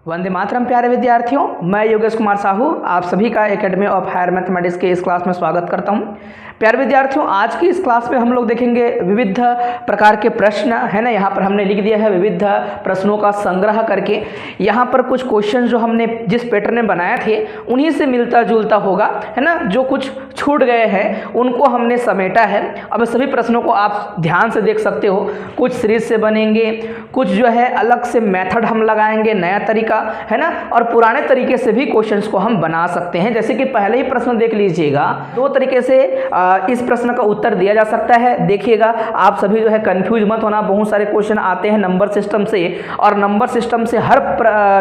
वंदे मातरम प्यारे विद्यार्थियों, मैं योगेश कुमार साहू आप सभी का एकेडमी ऑफ हायर मैथमेटिक्स के इस क्लास में स्वागत करता हूं। प्यारे विद्यार्थियों, आज की इस क्लास में हम लोग देखेंगे विविध प्रकार के प्रश्न, है ना। यहाँ पर हमने लिख दिया है विविध प्रश्नों का संग्रह करके। यहाँ पर कुछ क्वेश्चन जो हमने जिस पैटर्न में बनाए थे उन्हीं से मिलता जुलता होगा, है ना। जो कुछ छूट गए हैं उनको हमने समेटा है। अब सभी प्रश्नों को आप ध्यान से देख सकते हो। कुछ सीरीज से बनेंगे, कुछ जो है अलग से मेथड हम लगाएंगे, नया तरीका, है ना। और पुराने तरीके से भी क्वेश्चंस को हम बना सकते हैं। जैसे कि पहले ही प्रश्न देख लीजिएगा, दो तरीके से इस प्रश्न का उत्तर दिया जा सकता है। देखिएगा, आप सभी जो है कंफ्यूज मत होना। बहुत सारे क्वेश्चन आते हैं नंबर सिस्टम से, और नंबर सिस्टम से हर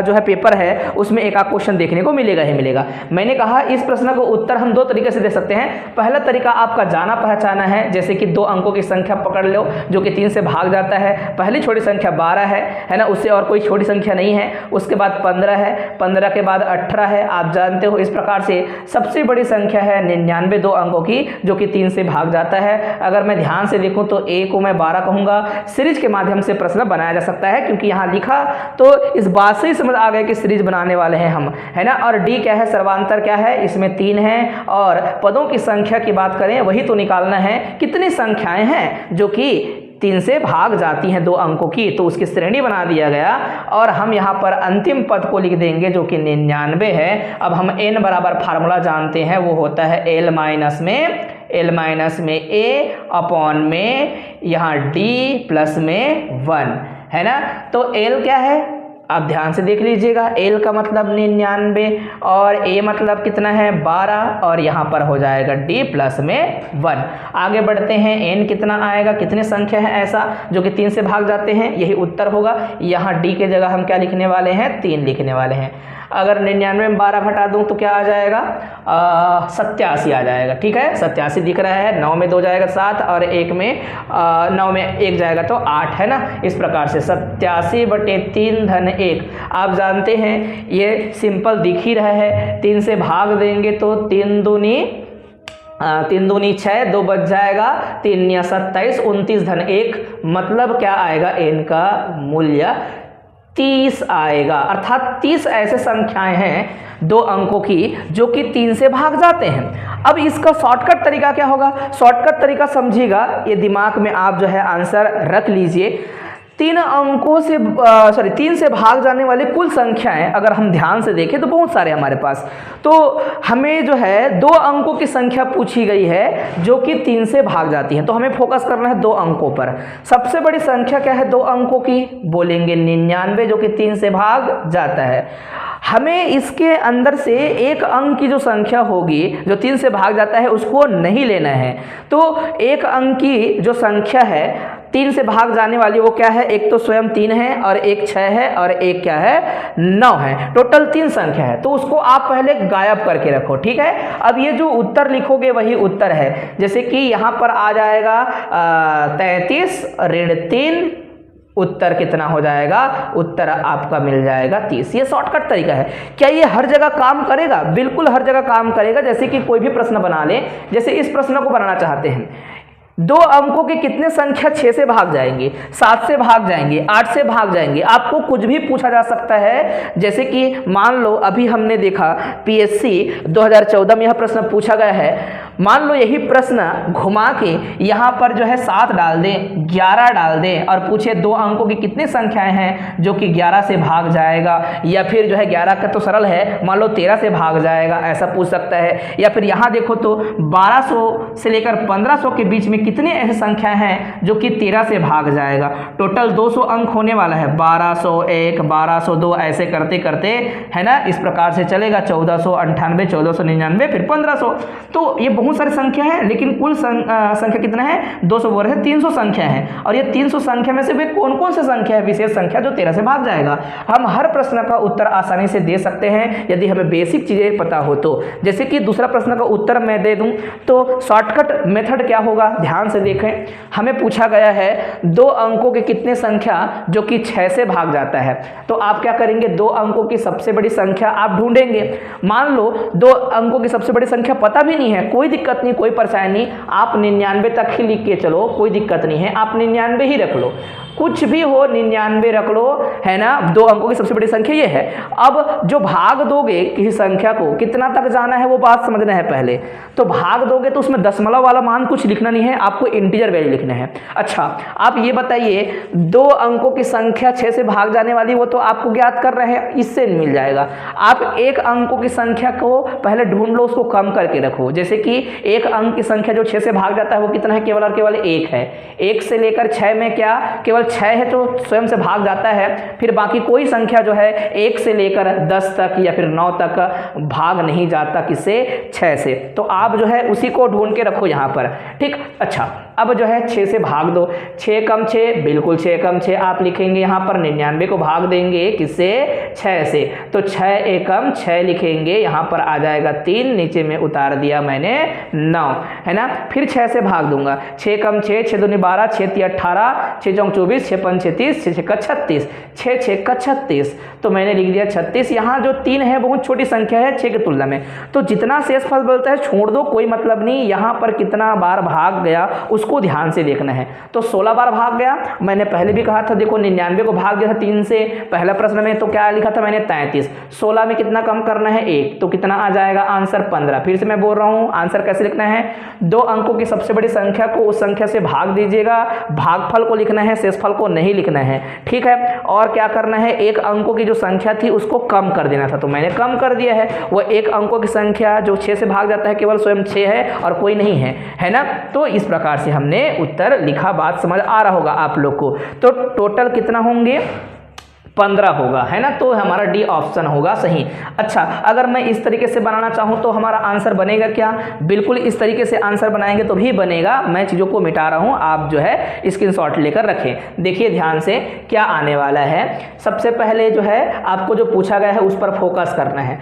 जो है पेपर है उसमें एक आध क्वेश्चन देखने को मिलेगा ही मिलेगा। मैंने कहा इस प्रश्न का उत्तर हम दो तरीके से दे सकते हैं। पहला तरीका आपका जाना पहचाना है, जैसे कि 2 अंकों की संख्या पकड़ लो जो कि 3 से भाग जाता है। पहली छोटी संख्या 12 है ना, उससे और कोई छोटी संख्या नहीं है। उसके बाद 15 है, 15 के बाद 18 है, आप जानते हो। इस प्रकार से सबसे बड़ी संख्या है 99 2 अंकों की, जो कि 3 से भाग जाता है। अगर मैं ध्यान से देखूं तो ए को मैं 12 कहूंगा। सीरीज के माध्यम से प्रश्न बनाया जा सकता है, क्योंकि यहाँ लिखा तो इस बात से ही समझ आ गए कि सीरीज बनाने वाले हैं हम, है ना। और डी क्या है, सर्वांतर क्या है, इसमें 3 है। और पदों की संख्या की बात करें वही तो निकालना है, कितनी संख्याएं हैं जो कि 3 से भाग जाती हैं 2 अंकों की, तो उसकी श्रेणी बना दिया गया। और हम यहाँ पर अंतिम पद को लिख देंगे जो कि 99 है। अब हम n बराबर फार्मूला जानते हैं, वो होता है L माइनस में a अपॉन में यहाँ d प्लस में 1, है ना। तो L क्या है, आप ध्यान से देख लीजिएगा। L का मतलब 99 और A मतलब कितना है 12, और यहाँ पर हो जाएगा D प्लस में 1। आगे बढ़ते हैं, N कितना आएगा, कितने संख्या है ऐसा जो कि 3 से भाग जाते हैं, यही उत्तर होगा। यहाँ D के जगह हम क्या लिखने वाले हैं, 3 लिखने वाले हैं। अगर 99 में 12 घटा दूं तो क्या आ जाएगा, 87 आ जाएगा। ठीक है, 87 दिख रहा है। 9 में 2 जाएगा 7, और 1 में 9 में 1 जाएगा तो 8, है ना। इस प्रकार से 87/3 धन 1। आप जानते हैं ये सिंपल दिख ही रहा है। 3 से भाग देंगे तो 3 दूनी 6, 2 बच जाएगा, 3 या 27, 29 धन 1। मतलब क्या आएगा, n का मूल्य 30 आएगा। अर्थात 30 ऐसे संख्याएं हैं 2 अंकों की जो कि 3 से भाग जाते हैं। अब इसका शॉर्टकट तरीका क्या होगा, शॉर्टकट तरीका समझिएगा, ये दिमाग में आप जो है आंसर रख लीजिए। 3 से भाग जाने वाली कुल संख्याएं अगर हम ध्यान से देखें तो बहुत सारे हमारे पास। तो हमें जो है 2 अंकों की संख्या पूछी गई है जो कि 3 से भाग जाती हैं, तो हमें फोकस करना है 2 अंकों पर। सबसे बड़ी संख्या क्या है 2 अंकों की, बोलेंगे 99 जो कि 3 से भाग जाता है। हमें इसके अंदर से एक अंक की जो संख्या होगी जो 3 से भाग जाता है उसको नहीं लेना है। तो एक अंक की जो संख्या है 3 से भाग जाने वाली वो क्या है, एक तो स्वयं 3 है, और एक 6 है, और एक क्या है 9 है। टोटल 3 संख्या है, तो उसको आप पहले गायब करके रखो। ठीक है, अब ये जो उत्तर लिखोगे वही उत्तर है। जैसे कि यहाँ पर आ जाएगा 33 ऋण 3, उत्तर कितना हो जाएगा, उत्तर आपका मिल जाएगा 30। ये शॉर्टकट तरीका है। क्या ये हर जगह काम करेगा, बिल्कुल हर जगह काम करेगा। जैसे कि कोई भी प्रश्न बना लें, जैसे इस प्रश्न को बनाना चाहते हैं, 2 अंकों की कितने संख्या 6 से भाग जाएंगे, 7 से भाग जाएंगे, 8 से भाग जाएंगे। आपको कुछ भी पूछा जा सकता है। जैसे कि मान लो अभी हमने देखा PSC 2014 में यह प्रश्न पूछा गया है। मान लो यही प्रश्न घुमा के यहाँ पर जो है 7 डाल दें, 11 डाल दें, और पूछे 2 अंकों की कितनी संख्याएं हैं जो कि 11 से भाग जाएगा, या फिर जो है 11 का तो सरल है, मान लो 13 से भाग जाएगा, ऐसा पूछ सकता है। या फिर यहाँ देखो तो 1200 से लेकर 1500 के बीच में कितनी ऐसी संख्याएं हैं जो कि 13 से भाग जाएगा। टोटल 200 अंक होने वाला है, 1201, 1202, ऐसे करते करते, है ना, इस प्रकार से चलेगा। 1498, 1499, फिर 1500। तो ये बहुत सारी संख्या है, लेकिन कुल संख्या कितना है, 200 बोल रहे हैं, 300 संख्या है। और ये 300 संख्या में से वे कौन कौन सी संख्या है, विशेष संख्या जो 13 से भाग जाएगा। हम हर प्रश्न का उत्तर आसानी से दे सकते हैं यदि हमें बेसिक चीजें पता हो तो। जैसे कि दूसरा प्रश्न का उत्तर मैं दे दूं तो शॉर्टकट मेथड क्या होगा, ध्यान से देखें। हमें पूछा गया है 2 अंकों के कितने संख्या जो कि 6 से भाग जाता है। तो आप क्या करेंगे, 2 अंकों की सबसे बड़ी संख्या आप ढूंढेंगे। मान लो 2 अंकों की सबसे बड़ी संख्या पता भी नहीं है, कोई दिक्कत नहीं, कोई परेशानी नहीं, आप 99 तक ही लिख के चलो, कोई दिक्कत नहीं है, आप 99 ही रख लो, कुछ भी हो 99 रख लो, है ना। 2 अंकों की सबसे बड़ी संख्या ये है। अब जो भाग दोगे किसी संख्या को, कितना तक जाना है वो बात समझना है पहले। तो भाग दोगे तो उसमें दशमलव वाला मान कुछ लिखना नहीं है, आपको इंटीजर वैल्यू लिखना है। अच्छा, आप ये बताइए 2 अंकों की संख्या 6 से भाग जाने वाली, वो तो आपको ज्ञात कर रहे हैं, इससे मिल जाएगा। आप 1 अंकों की संख्या को पहले ढूंढ लो, उसको कम करके रखो। जैसे कि 1 अंक की संख्या जो 6 से भाग जाता है वो कितना है, केवल और केवल 1 है। 1 से लेकर 6 में क्या केवल 6 है तो स्वयं से भाग जाता है, फिर बाकी कोई संख्या जो है 1 से लेकर 10 तक या फिर 9 तक भाग नहीं जाता, किससे, 6 से। तो आप जो है उसी को ढूंढ के रखो यहाँ पर, ठीक। अच्छा, अब जो है 6 से भाग दो, 6 कम 6, बिल्कुल 6 कम 6 आप लिखेंगे यहाँ पर, 99 को भाग देंगे किससे, 6 से, तो 6 एकम 6 लिखेंगे, यहाँ पर आ जाएगा 3, नीचे में उतार दिया मैंने 9, है ना। फिर 6 से भाग दूंगा, 6 कम 6, 6 दूनी 12, 6 तिया 18, 6 चौक 24, 6 पंच 36, 6 छक्का 36, 6 छक्का 36, तो मैंने लिख दिया 36। यहाँ जो 3 है बहुत छोटी संख्या है 6 की तुलना में, तो जितना शेषफल बोलता है छोड़ दो, कोई मतलब नहीं। यहाँ पर कितना बार भाग गया उसको ध्यान से देखना है। तो 16 बार भाग गया, मैंने पहले भी कहा था, देखो 99 को भाग दिया था 3 से, पहला प्रश्न में तो क्या लिखा था मैंने, 33। 16 में कितना कम करना है, 1, तो कितना आ जाएगा आंसर 15। फिर से मैं बोल रहा हूँ आंसर कैसे लिखना है, 2 अंकों की सबसे बड़ी संख्या को उस संख्या से भाग दीजिएगा, भागफल को लिखना है, शेषफल को नहीं लिखना है, ठीक है। और क्या करना है, 1 अंकों की जो संख्या थी उसको कम कर देना था, तो मैंने कम कर दिया है। वो 1 अंकों की संख्या जो 6 से भाग जाता है केवल स्वयं 6 है और कोई नहीं है, है ना। तो इस प्रकार से हमने उत्तर लिखा, बात समझ आ रहा होगा आप लोग को। तो टोटल कितना होंगे, 15 होगा, है ना। तो हमारा डी ऑप्शन होगा सही। अच्छा, अगर मैं इस तरीके से बनाना चाहूँ तो हमारा आंसर बनेगा क्या, बिल्कुल इस तरीके से आंसर बनाएंगे तो भी बनेगा। मैं चीज़ों को मिटा रहा हूँ, आप जो है स्क्रीनशॉट लेकर रखें। देखिए ध्यान से क्या आने वाला है। सबसे पहले जो है आपको जो पूछा गया है उस पर फोकस करना है।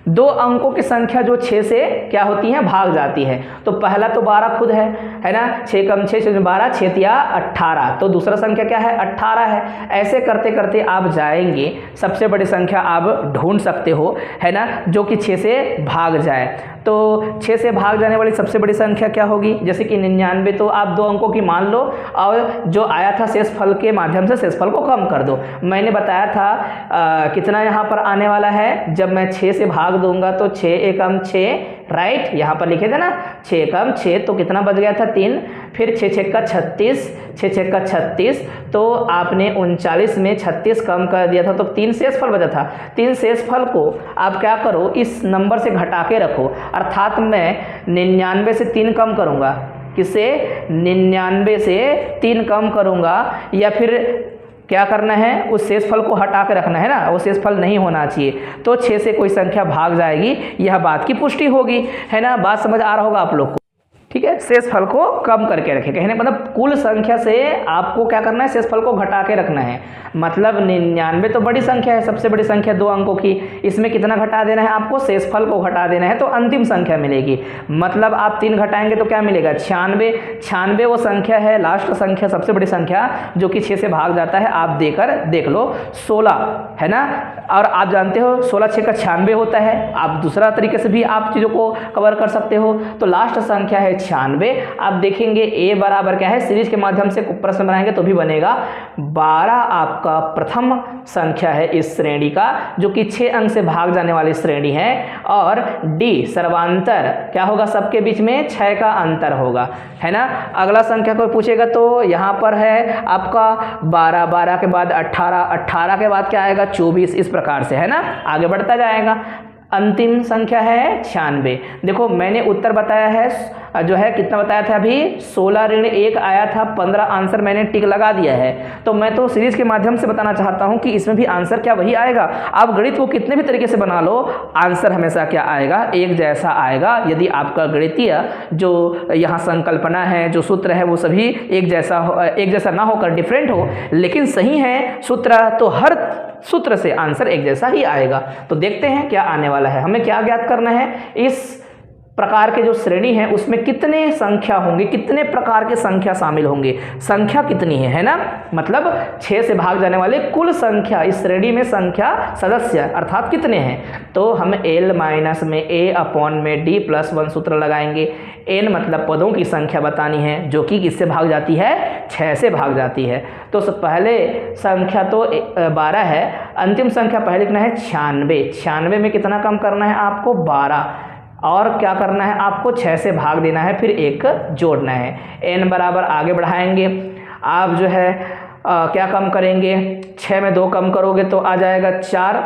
2 अंकों की संख्या जो 6 से क्या होती है, भाग जाती है। तो पहला तो 12 खुद है ना, 6 कम 6, 6 12, 6 तिया 18, तो दूसरा संख्या क्या है, 18 है। ऐसे करते करते आप जाएंगे, सबसे बड़ी संख्या आप ढूंढ सकते हो, है ना, जो कि 6 से भाग जाए। तो 6 से भाग जाने वाली सबसे बड़ी संख्या क्या होगी, जैसे कि 99, तो आप 2 अंकों की मान लो और जो आया था शेषफल के माध्यम से शेषफल को कम कर दो। मैंने बताया था कितना यहाँ पर आने वाला है, जब मैं 6 से भाग दूंगा तो 6 एकम 6, राइट, यहाँ पर लिखे थे ना 6 एकम 6, तो कितना बच गया था 3, फिर 6 छक्का 36, 6 छक्का 36, तो आपने 39 में 36 कम कर दिया था, तो 3 शेषफल बचा था। 3 शेषफल को आप क्या करो, इस नंबर से घटा के रखो, अर्थात मैं 99 से 3 कम करूँगा, किससे, 99 से 3 कम करूँगा, या फिर क्या करना है, उस शेषफल को हटा के रखना है ना, वो शेषफल नहीं होना चाहिए। तो 6 से कोई संख्या भाग जाएगी, यह बात की पुष्टि होगी, है ना। बात समझ आ रहा होगा आप लोग को, ठीक है। शेषफल को कम करके रखें, कहने मतलब कुल संख्या से आपको क्या करना है, शेषफल को घटा के रखना है। मतलब 99 तो बड़ी संख्या है, सबसे बड़ी संख्या 2 अंकों की, इसमें कितना घटा देना है आपको, शेषफल को घटा देना है, तो अंतिम संख्या मिलेगी। मतलब आप 3 घटाएंगे तो क्या मिलेगा, 96। 96 वो संख्या है, लास्ट संख्या, सबसे बड़ी संख्या जो कि 6 से भाग जाता है। आप देख लो 16, है ना, और आप जानते हो 16 6 का 96 होता है। आप दूसरा तरीके से भी आप चीज़ों को कवर कर सकते हो। तो लास्ट संख्या है 96। आप देखेंगे ए बराबर क्या है, सीरीज के माध्यम से प्रश्न बनाएंगे तो भी बनेगा 12 आपका प्रथम संख्या है इस श्रेणी का, जो कि 6 अंक से भाग जाने वाली श्रेणी है। और डी सर्वांतर क्या होगा, सबके बीच में 6 का अंतर होगा, है ना। अगला संख्या कोई पूछेगा तो यहाँ पर है आपका 12, 12 के बाद 18, 18 के बाद क्या आएगा 24, इस प्रकार से, है ना, आगे बढ़ता जाएगा। अंतिम संख्या है 96। देखो मैंने उत्तर बताया है, जो है कितना बताया था अभी, 16 ऋण 1 आया था, 15 आंसर मैंने टिक लगा दिया है। तो मैं तो सीरीज के माध्यम से बताना चाहता हूं कि इसमें भी आंसर क्या वही आएगा। आप गणित को कितने भी तरीके से बना लो, आंसर हमेशा क्या आएगा, एक जैसा आएगा। यदि आपका गणितीय जो यहाँ संकल्पना है, जो सूत्र है, वो सभी एक जैसा ना होकर डिफरेंट हो, लेकिन सही है सूत्र, तो हर सूत्र से आंसर एक जैसा ही आएगा। तो देखते हैं क्या आने वाला है, हमें क्या ज्ञात करना है, इस प्रकार के जो श्रेणी है उसमें कितने संख्या होंगे, कितने प्रकार के संख्या शामिल होंगे, संख्या कितनी है ना, मतलब 6 से भाग जाने वाले कुल संख्या, इस श्रेणी में संख्या सदस्य अर्थात कितने हैं। तो हम L माइनस में A/D+1 सूत्र लगाएंगे। n मतलब पदों की संख्या बतानी है जो कि किससे भाग जाती है, 6 से भाग जाती है। तो पहले संख्या तो 12 है, अंतिम संख्या पहले लिखना है 96। 96 में कितना कम करना है आपको, 12, और क्या करना है आपको, 6 से भाग देना है, फिर 1 जोड़ना है। n बराबर आगे बढ़ाएंगे, आप जो है क्या कम करेंगे, 6 में 2 कम करोगे तो आ जाएगा 4,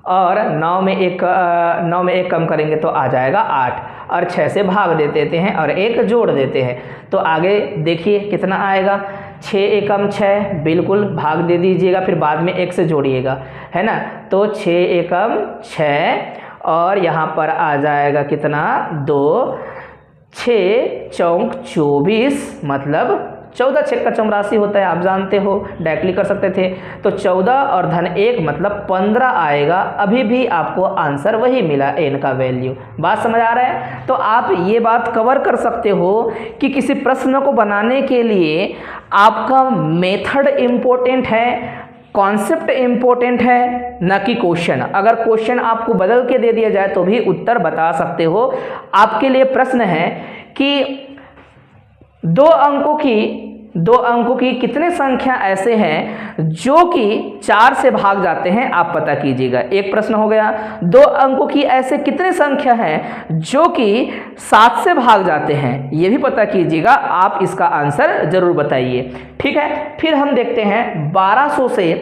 और 9 में 1 कम करेंगे तो आ जाएगा 8, और 6 से भाग दे देते हैं और 1 जोड़ देते हैं। तो आगे देखिए कितना आएगा, 6 एकम 6, बिल्कुल भाग दे दीजिएगा, फिर बाद में 1 से जोड़िएगा, है ना। तो 6 एकम 6, और यहाँ पर आ जाएगा कितना, 2, 6 चौक 24, मतलब 14 छक्का 84 होता है, आप जानते हो, डायरेक्टली कर सकते थे। तो 14 और धन 1 मतलब 15 आएगा। अभी भी आपको आंसर वही मिला, n का वैल्यू। बात समझ आ रहा है। तो आप ये बात कवर कर सकते हो कि किसी प्रश्न को बनाने के लिए आपका मेथड इम्पोर्टेंट है, कॉन्सेप्ट इम्पोर्टेंट है, न कि क्वेश्चन। अगर क्वेश्चन आपको बदल के दे दिया जाए तो भी उत्तर बता सकते हो। आपके लिए प्रश्न है कि दो अंकों की कितने संख्या ऐसे हैं जो कि 4 से भाग जाते हैं, आप पता कीजिएगा। एक प्रश्न हो गया। 2 अंकों की ऐसे कितने संख्या हैं जो कि 7 से भाग जाते हैं, ये भी पता कीजिएगा। आप इसका आंसर जरूर बताइए, ठीक है। फिर हम देखते हैं 1200 से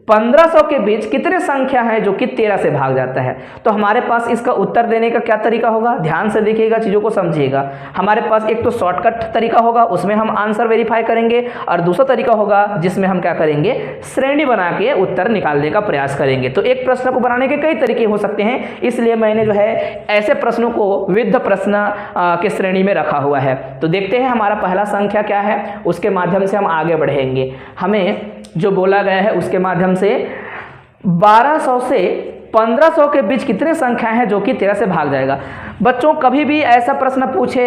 1500 के बीच कितने संख्या है जो कि 13 से भाग जाता है। तो हमारे पास इसका उत्तर देने का क्या तरीका होगा, ध्यान से देखिएगा, चीज़ों को समझिएगा। हमारे पास एक तो शॉर्टकट तरीका होगा, उसमें हम आंसर वेरीफाई करेंगे, और दूसरा तरीका होगा जिसमें हम क्या करेंगे, श्रेणी बना के उत्तर निकालने का प्रयास करेंगे। तो एक प्रश्न को बनाने के कई तरीके हो सकते हैं, इसलिए मैंने जो है ऐसे प्रश्नों को विविध प्रश्न के श्रेणी में रखा हुआ है। तो देखते हैं हमारा पहला संख्या क्या है, उसके माध्यम से हम आगे बढ़ेंगे। हमें जो बोला गया है उसके माध्यम से 1200 से 1500 के बीच कितने संख्या हैं जो कि 13 से भाग जाएगा। बच्चों कभी भी ऐसा प्रश्न पूछे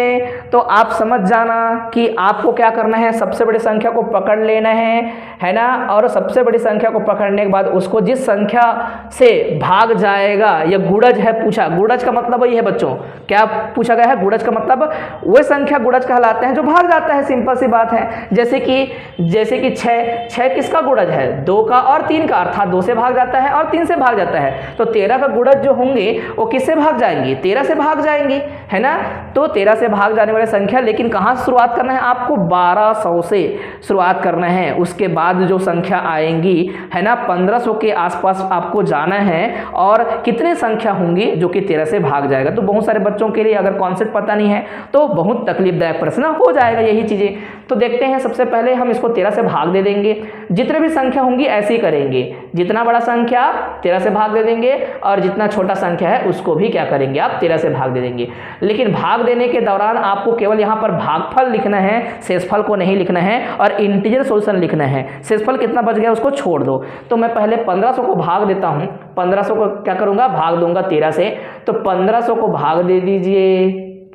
तो आप समझ जाना कि आपको क्या करना है, सबसे बड़ी संख्या को पकड़ लेना है ना। और सबसे बड़ी संख्या को पकड़ने के बाद उसको जिस संख्या से भाग जाएगा, यह गुणज है पूछा। गुणज का मतलब वही है बच्चों, क्या पूछा गया है, गुणज का मतलब वह संख्या गुणज कहलाते हैं जो भाग जाता है, सिंपल सी बात है। जैसे कि 6 किसका गुणज है, 2 का और 3 का, अर्थात 2 से भाग जाता है और 3 से भाग जाता है। तो 13 का गुणज जो होंगे वो किससे भाग जाएंगे, 13 से भाग जाएंगे, है ना। तो 13 से भाग जाने वाले संख्या, लेकिन कहाँ से शुरुआत करना है आपको, 1200 से शुरुआत करना है। उसके बाद जो संख्या आएंगी, है ना, 1500 के आसपास आपको जाना है, और कितने संख्या होंगी जो कि 13 से भाग जाएगा। तो बहुत सारे बच्चों के लिए अगर कॉन्सेप्ट पता नहीं है तो बहुत तकलीफदायक प्रश्न हो जाएगा यही चीज़ें। तो देखते हैं, सबसे पहले हम इसको 13 से भाग दे देंगे। जितने भी संख्या होंगी ऐसे ही करेंगे, जितना बड़ा संख्या 13 से भाग दे देंगे, और जितना छोटा संख्या है उसको भी क्या करेंगे आप 13 से भाग दे देंगे। लेकिन भाग देने के दौरान आपको केवल यहाँ पर भागफल लिखना है, शेषफल को नहीं लिखना है, और इंटीजर सॉल्यूशन लिखना है। शेषफल कितना बच गया उसको छोड़ दो। तो मैं पहले 1500 को भाग देता हूँ, 1500 को क्या करूँगा, भाग दूंगा 13 से। तो 1500 को भाग दे दीजिए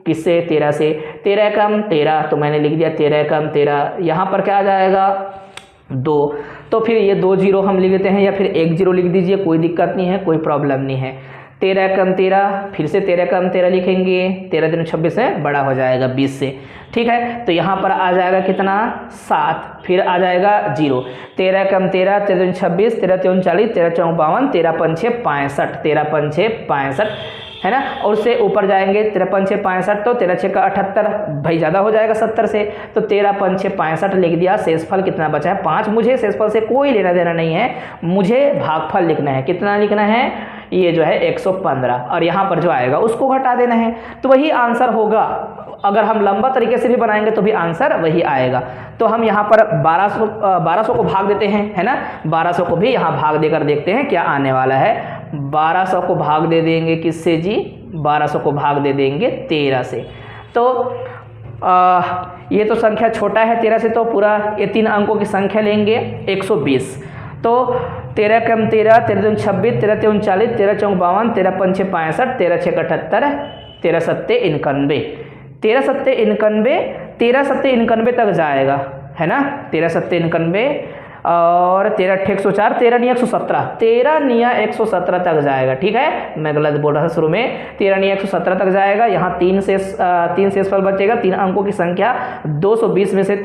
किससे, 13 से। 13 एकम 13, तो मैंने लिख दिया 13 एकम 13। यहाँ पर क्या आ जाएगा, 2। तो फिर ये 2 जीरो हम लिख देते हैं, या फिर 1 जीरो लिख दीजिए, कोई दिक्कत नहीं है, कोई प्रॉब्लम नहीं है। 13 एकम 13, फिर से 13 एकम 13 लिखेंगे, 13 दूनी 26 से बड़ा हो जाएगा 20 से, ठीक है। तो यहाँ पर आ जाएगा कितना, 7, फिर आ जाएगा 0। 13 एकम 13, 13 दूनी 26, 13 त्रिक 40, 13 चौक 52, 13 पंचे 65, 13 पंचे 65, है ना। और उससे ऊपर जाएंगे, 13 पंचे 65, तो 13 छक्का 78, भाई ज़्यादा हो जाएगा 70 से। तो 13 पंचे 65 लिख दिया। शेषफल कितना बचा है, 5। मुझे शेषफल से कोई लेना देना नहीं है, मुझे भागफल लिखना है। कितना लिखना है, ये जो है 115, और यहाँ पर जो आएगा उसको घटा देना है। तो वही आंसर होगा। अगर हम लंबा तरीके से भी बनाएंगे तो भी आंसर वही आएगा। तो हम यहाँ पर 1200 को भाग देते हैं, है ना। 1200 को भी यहाँ भाग देकर देखते हैं क्या आने वाला है। 1200 को भाग दे देंगे किससे जी, 1200 को भाग दे देंगे 13 से। तो ये तो संख्या छोटा है 13 से, तो पूरा ये 3 अंकों की संख्या लेंगे 120। तो 13 एकम 13, 13 दूनी 26, 13 त्रिक 40, 13 चौक 52, 13 पंचे 65, 13 छक्का 78, 13 सत्ते 91, 13 सत्ते 91, 13 सत्ते 91 तक जाएगा, है ना। 13 सत्ते 91 और 13 अट्ठे 104, 13 निया 117, 13 निया 117 तक जाएगा। ठीक है, मैं गलत बोल रहा था शुरू में, 13 निया 117 तक जाएगा। यहाँ 3 शेषफल बचेगा, 3 अंकों की संख्या, 220 में से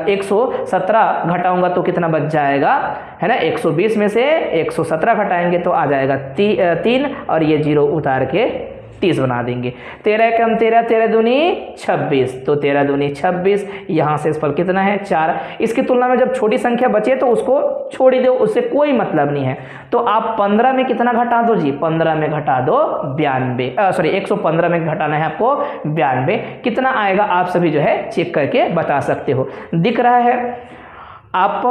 117 घटाऊंगा तो कितना बच जाएगा, है ना। 120 में से 117 घटाएंगे तो आ जाएगा 3 और ये 0 उतार के 30 बना देंगे। 13 कम 13, 13 दूनी 26, तो 13 दूनी 26। यहाँ से शेषफल कितना है 4। इसकी तुलना में जब छोटी संख्या बचे तो उसको छोड़ ही दो, उससे कोई मतलब नहीं है। तो आप 15 में कितना घटा दो जी, 15 में घटा दो 115 में घटाना है आपको 92। कितना आएगा आप सभी जो है चेक करके बता सकते हो। दिख रहा है, आप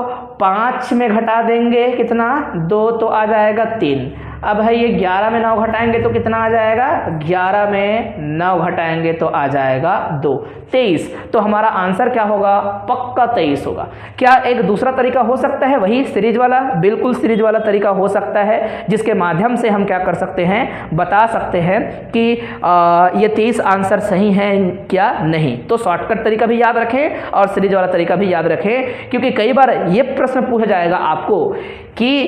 5 में घटा देंगे कितना, 2 तो आ जाएगा 3। अब है ये 11 में 9 घटाएंगे तो कितना आ जाएगा, 11 में 9 घटाएंगे तो आ जाएगा 2, 23। तो हमारा आंसर क्या होगा, पक्का 23 होगा। क्या एक दूसरा तरीका हो सकता है, वही सीरीज वाला, बिल्कुल सीरीज वाला तरीका हो सकता है, जिसके माध्यम से हम क्या कर सकते हैं, बता सकते हैं कि ये 23 आंसर सही है क्या नहीं। तो शॉर्टकट तरीका भी याद रखें और सीरीज वाला तरीका भी याद रखें, क्योंकि कई बार ये प्रश्न पूछा जाएगा आपको कि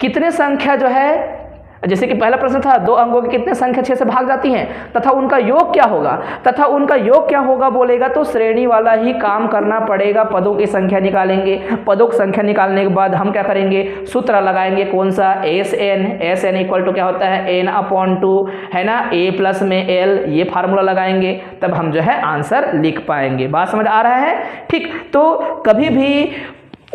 कितने संख्या जो है, जैसे कि पहला प्रश्न था 2 अंकों की कितने संख्या 6 से भाग जाती हैं तथा उनका योग क्या होगा, तथा उनका योग क्या होगा बोलेगा तो श्रेणी वाला ही काम करना पड़ेगा। पदों की संख्या निकालेंगे, पदों की संख्या निकालने के बाद हम क्या करेंगे, सूत्र लगाएंगे, कौन सा, एस एन इक्वल टू क्या होता है n/2, है ना, a प्लस में l, ये फार्मूला लगाएंगे, तब हम जो है आंसर लिख पाएंगे। बात समझ आ रहा है। ठीक, तो कभी भी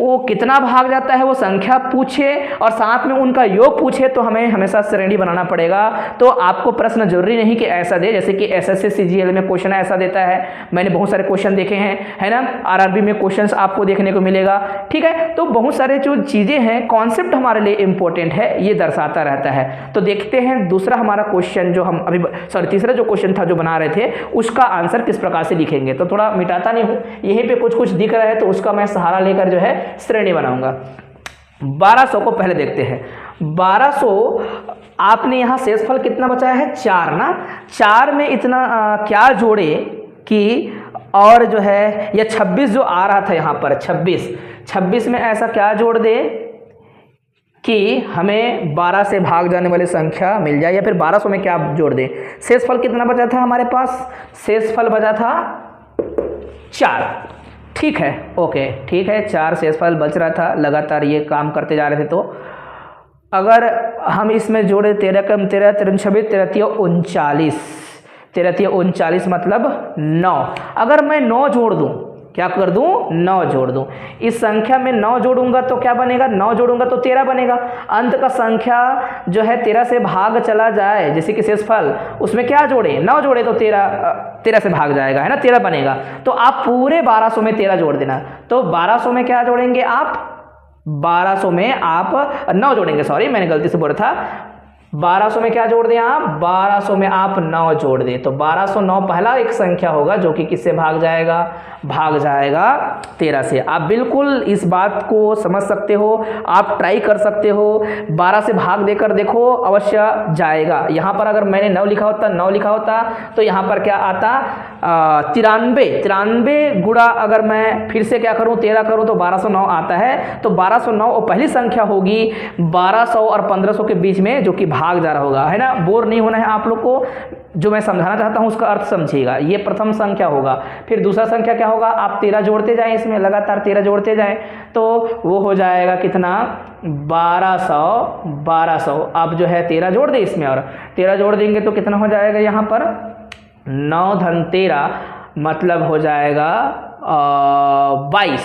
वो कितना भाग जाता है वो संख्या पूछे और साथ में उनका योग पूछे तो हमें हमेशा श्रेणी बनाना पड़ेगा। तो आपको प्रश्न जरूरी नहीं कि ऐसा दे, जैसे कि एसएससी सीजीएल में क्वेश्चन ऐसा देता है, मैंने बहुत सारे क्वेश्चन देखे हैं, है ना। आरआरबी में क्वेश्चंस आपको देखने को मिलेगा। ठीक है, तो बहुत सारे जो चीज़ें हैं, कॉन्सेप्ट हमारे लिए इंपॉर्टेंट है, ये दर्शाता रहता है। तो देखते हैं दूसरा हमारा क्वेश्चन जो हम अभी तीसरा जो क्वेश्चन था जो बना रहे थे, उसका आंसर किस प्रकार से लिखेंगे। तो थोड़ा मिटाता नहीं हूँ, यहीं पर कुछ दिख रहा है तो उसका मैं सहारा लेकर जो है श्रेणी बनाऊंगा। 1200 को पहले देखते हैं। 1200 आपने यहाँ शेषफल कितना बचाया है 4 ना, 4 में इतना क्या जोड़े कि और जो है ये 26 जो आ रहा था यहाँ पर 26 में ऐसा क्या जोड़ दे कि हमें 12 से भाग जाने वाली संख्या मिल जाए, या फिर 1200 में क्या जोड़ दे। शेषफल कितना बचा था हमारे पास, शेषफल बचा था 4। ठीक है, ओके, ठीक है, 4 शेषफल बच रहा था, लगातार ये काम करते जा रहे थे। तो अगर हम इसमें जोड़े 13 कम 13, 13 26, 13 39 मतलब 9। अगर मैं 9 जोड़ दूं, क्या कर दूं, 9 जोड़ दूं, इस संख्या में 9 जोड़ूंगा तो क्या बनेगा, 9 जोड़ूंगा तो 13 बनेगा। अंत का संख्या जो है 13 से भाग चला जाए, जैसे कि शेषफल, उसमें क्या जोड़े, 9 जोड़े तो 13 से भाग जाएगा, है ना, 13 बनेगा। तो आप पूरे 1200 में 13 जोड़ देना। तो 1200 में क्या जोड़ेंगे आप, 1200 में आप 9 जोड़ेंगे, सॉरी मैंने गलती से बोला था। 1200 में क्या जोड़ दें आप, 1200 में आप 9 जोड़ दें। तो 1209 पहला एक संख्या होगा जो कि किससे भाग जाएगा, भाग जाएगा 13 से। आप बिल्कुल इस बात को समझ सकते हो, आप ट्राई कर सकते हो, 12 से भाग देकर देखो, अवश्य जाएगा। यहाँ पर अगर मैंने 9 लिखा होता, 9 लिखा होता तो यहाँ पर क्या आता, 93 गुणा अगर मैं फिर से क्या करूँ 13 करूँ तो 1209 आता है। तो 1209 वो पहली संख्या होगी 1200 और 1500 के बीच में, जो कि भाग जा रहा होगा, है ना। बोर नहीं होना है आप लोग को, जो मैं समझाना चाहता हूँ उसका अर्थ समझिएगा। ये प्रथम संख्या होगा, फिर दूसरा संख्या क्या होगा, आप 13 जोड़ते जाएं, इसमें लगातार 13 जोड़ते जाएं तो वो हो जाएगा कितना, 1200। आप जो है 13 जोड़ दें इसमें, और 13 जोड़ देंगे तो कितना हो जाएगा यहाँ पर 9 धन 13 मतलब हो जाएगा 22,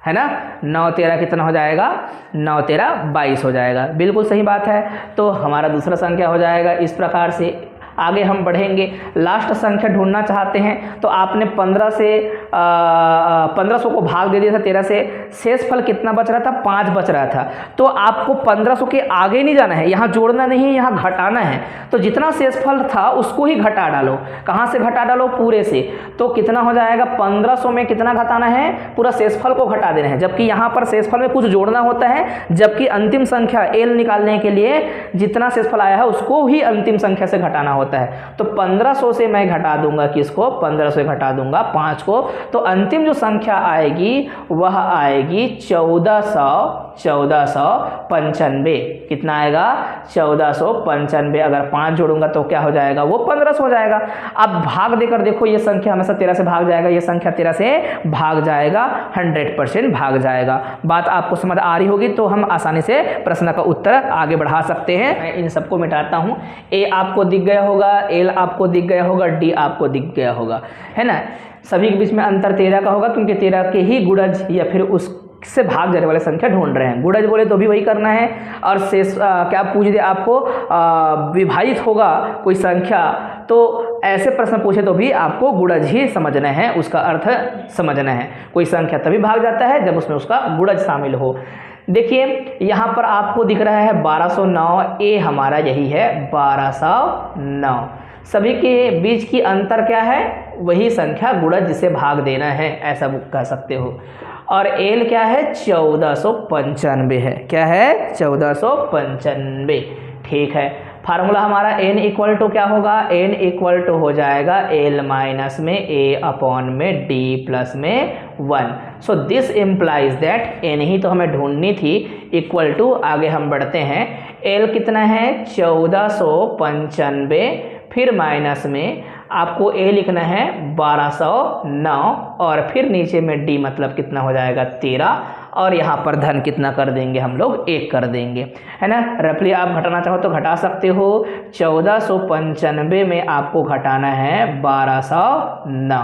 है ना। 9 13 कितना हो जाएगा, 9 13 22 हो जाएगा। बिल्कुल सही बात है। तो हमारा दूसरा संख्या हो जाएगा इस प्रकार से। आगे हम बढ़ेंगे, लास्ट संख्या ढूंढना चाहते हैं तो आपने 1500 को भाग दे दिया था 13 से, शेषफल कितना बच रहा था, 5 बच रहा था। तो आपको 1500 के आगे नहीं जाना है, यहाँ जोड़ना नहीं है, यहाँ घटाना है। तो जितना शेषफल था उसको ही घटा डालो। कहाँ से घटा डालो, पूरे से। तो कितना हो जाएगा, 1500 में कितना घटाना है, पूरा शेषफल को घटा देना है। जबकि यहाँ पर शेषफल में कुछ जोड़ना होता है, जबकि अंतिम संख्या एल निकालने के लिए जितना शेषफल आया है उसको ही अंतिम संख्या से घटाना होता है। तो 1500 से मैं घटा दूंगा किसको, 1500 से घटा दूंगा 5 को, तो अंतिम जो संख्या आएगी वह आएगी 1495। कितना आएगा, 1495। अगर 5 जोड़ूंगा तो क्या हो जाएगा, वो 1500 हो जाएगा। अब भाग देकर देखो, ये संख्या हमेशा 13 से भाग जाएगा, ये संख्या 13 से भाग जाएगा, 100% भाग जाएगा। बात आपको समझ आ रही होगी, तो हम आसानी से प्रश्न का उत्तर आगे बढ़ा सकते हैं। मैं इन सबको मिटाता हूँ। ए आपको दिख गया होगा, एल आपको दिख गया होगा, डी आपको दिख गया होगा, है ना। सभी के बीच में अंतर 13 का होगा, क्योंकि 13 के ही गुणज या फिर उससे भाग जाने वाले संख्या ढूंढ रहे हैं। गुणज बोले तो भी वही करना है, और शेष क्या पूछ दे आपको, विभाजित होगा कोई संख्या, तो ऐसे प्रश्न पूछे तो भी आपको गुणज ही समझना है, उसका अर्थ समझना है। कोई संख्या तभी भाग जाता है जब उसमें उसका गुणज शामिल हो। देखिए यहाँ पर आपको दिख रहा है 1209, ए हमारा यही है 1209। सभी के बीच की अंतर क्या है, वही संख्या गुणज जिसे भाग देना है, ऐसा कह सकते हो। और एल क्या है, 1495 है। क्या है, 1495। ठीक है, फार्मूला हमारा n इक्वल टू क्या होगा, n इक्वल टू हो जाएगा l माइनस में a अपॉन में d प्लस में 1। So this implies that n ही तो हमें ढूंढनी थी, इक्वल टू, आगे हम बढ़ते हैं। l कितना है, 1495, फिर माइनस में आपको a लिखना है 1209, और फिर नीचे में d मतलब कितना हो जाएगा 13, और यहाँ पर धन कितना कर देंगे हम लोग, 1 कर देंगे, है ना। रफली आप घटाना चाहो तो घटा सकते हो। 1495 में आपको घटाना है 1209।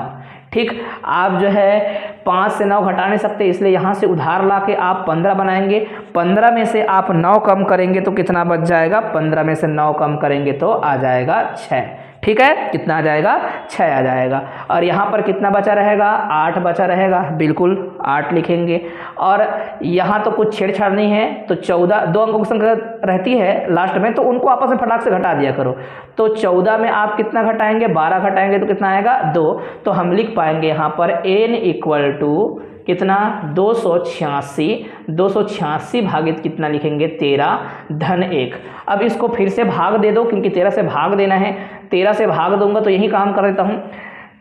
ठीक, आप जो है 5 से 9 घटा नहीं सकते, इसलिए यहाँ से उधार ला के आप 15 बनाएंगे। 15 में से आप 9 कम करेंगे तो कितना बच जाएगा, 15 में से 9 कम करेंगे तो आ जाएगा 6। ठीक है, कितना आ जाएगा, 6 आ जाएगा। और यहाँ पर कितना बचा रहेगा, 8 बचा रहेगा, बिल्कुल 8 लिखेंगे। और यहाँ तो कुछ छेड़छाड़ नहीं है, तो 14, 2 अंकों की संख्या रहती है लास्ट में, तो उनको आपस में फटाक से घटा दिया करो। तो 14 में आप कितना घटाएंगे, 12 घटाएंगे तो कितना आएगा, 2। तो हम लिख पाएंगे यहाँ पर n इक्वल टू कितना, 286 भागित कितना लिखेंगे, 13 धन 1। अब इसको फिर से भाग दे दो, क्योंकि 13 से भाग देना है। 13 से भाग दूंगा तो यही काम कर देता हूँ।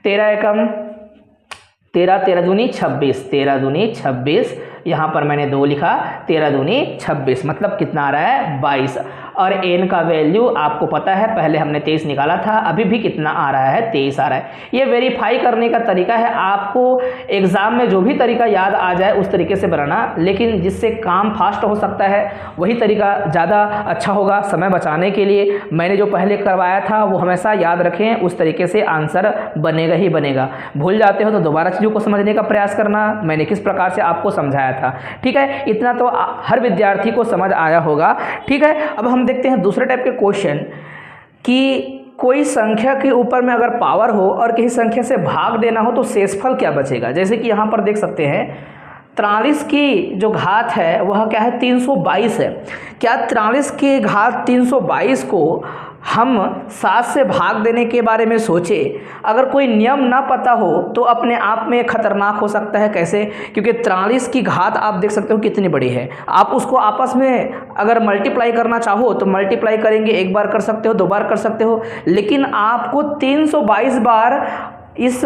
13 एकम 13, 13 दूनी 26, 13 दूनी 26, यहाँ पर मैंने 2 लिखा, 13 दूनी 26, मतलब कितना आ रहा है, 22। और n का वैल्यू आपको पता है, पहले हमने 23 निकाला था, अभी भी कितना आ रहा है, 23 आ रहा है। ये वेरीफाई करने का तरीका है, आपको एग्ज़ाम में जो भी तरीका याद आ जाए उस तरीके से बनाना, लेकिन जिससे काम फास्ट हो सकता है वही तरीका ज़्यादा अच्छा होगा समय बचाने के लिए। मैंने जो पहले करवाया था वो हमेशा याद रखें, उस तरीके से आंसर बनेगा ही बनेगा। भूल जाते हो तो दोबारा चीज़ों को समझने का प्रयास करना, मैंने किस प्रकार से आपको समझाया था। ठीक है, इतना तो हर विद्यार्थी को समझ आया होगा। ठीक है, अब हम देखते हैं दूसरे टाइप के क्वेश्चन कि कोई संख्या के ऊपर में अगर पावर हो और किसी संख्या से भाग देना हो तो शेषफल क्या बचेगा। जैसे कि यहाँ पर देख सकते हैं 43 की जो घात है वह क्या है, 322 है। क्या 43 की घात 322 को हम 7 से भाग देने के बारे में सोचे, अगर कोई नियम ना पता हो तो अपने आप में खतरनाक हो सकता है। कैसे, क्योंकि 43 की घात आप देख सकते हो कितनी बड़ी है। आप उसको आपस में अगर मल्टीप्लाई करना चाहो तो मल्टीप्लाई करेंगे, एक बार कर सकते हो, 2 बार कर सकते हो, लेकिन आपको 322 बार इस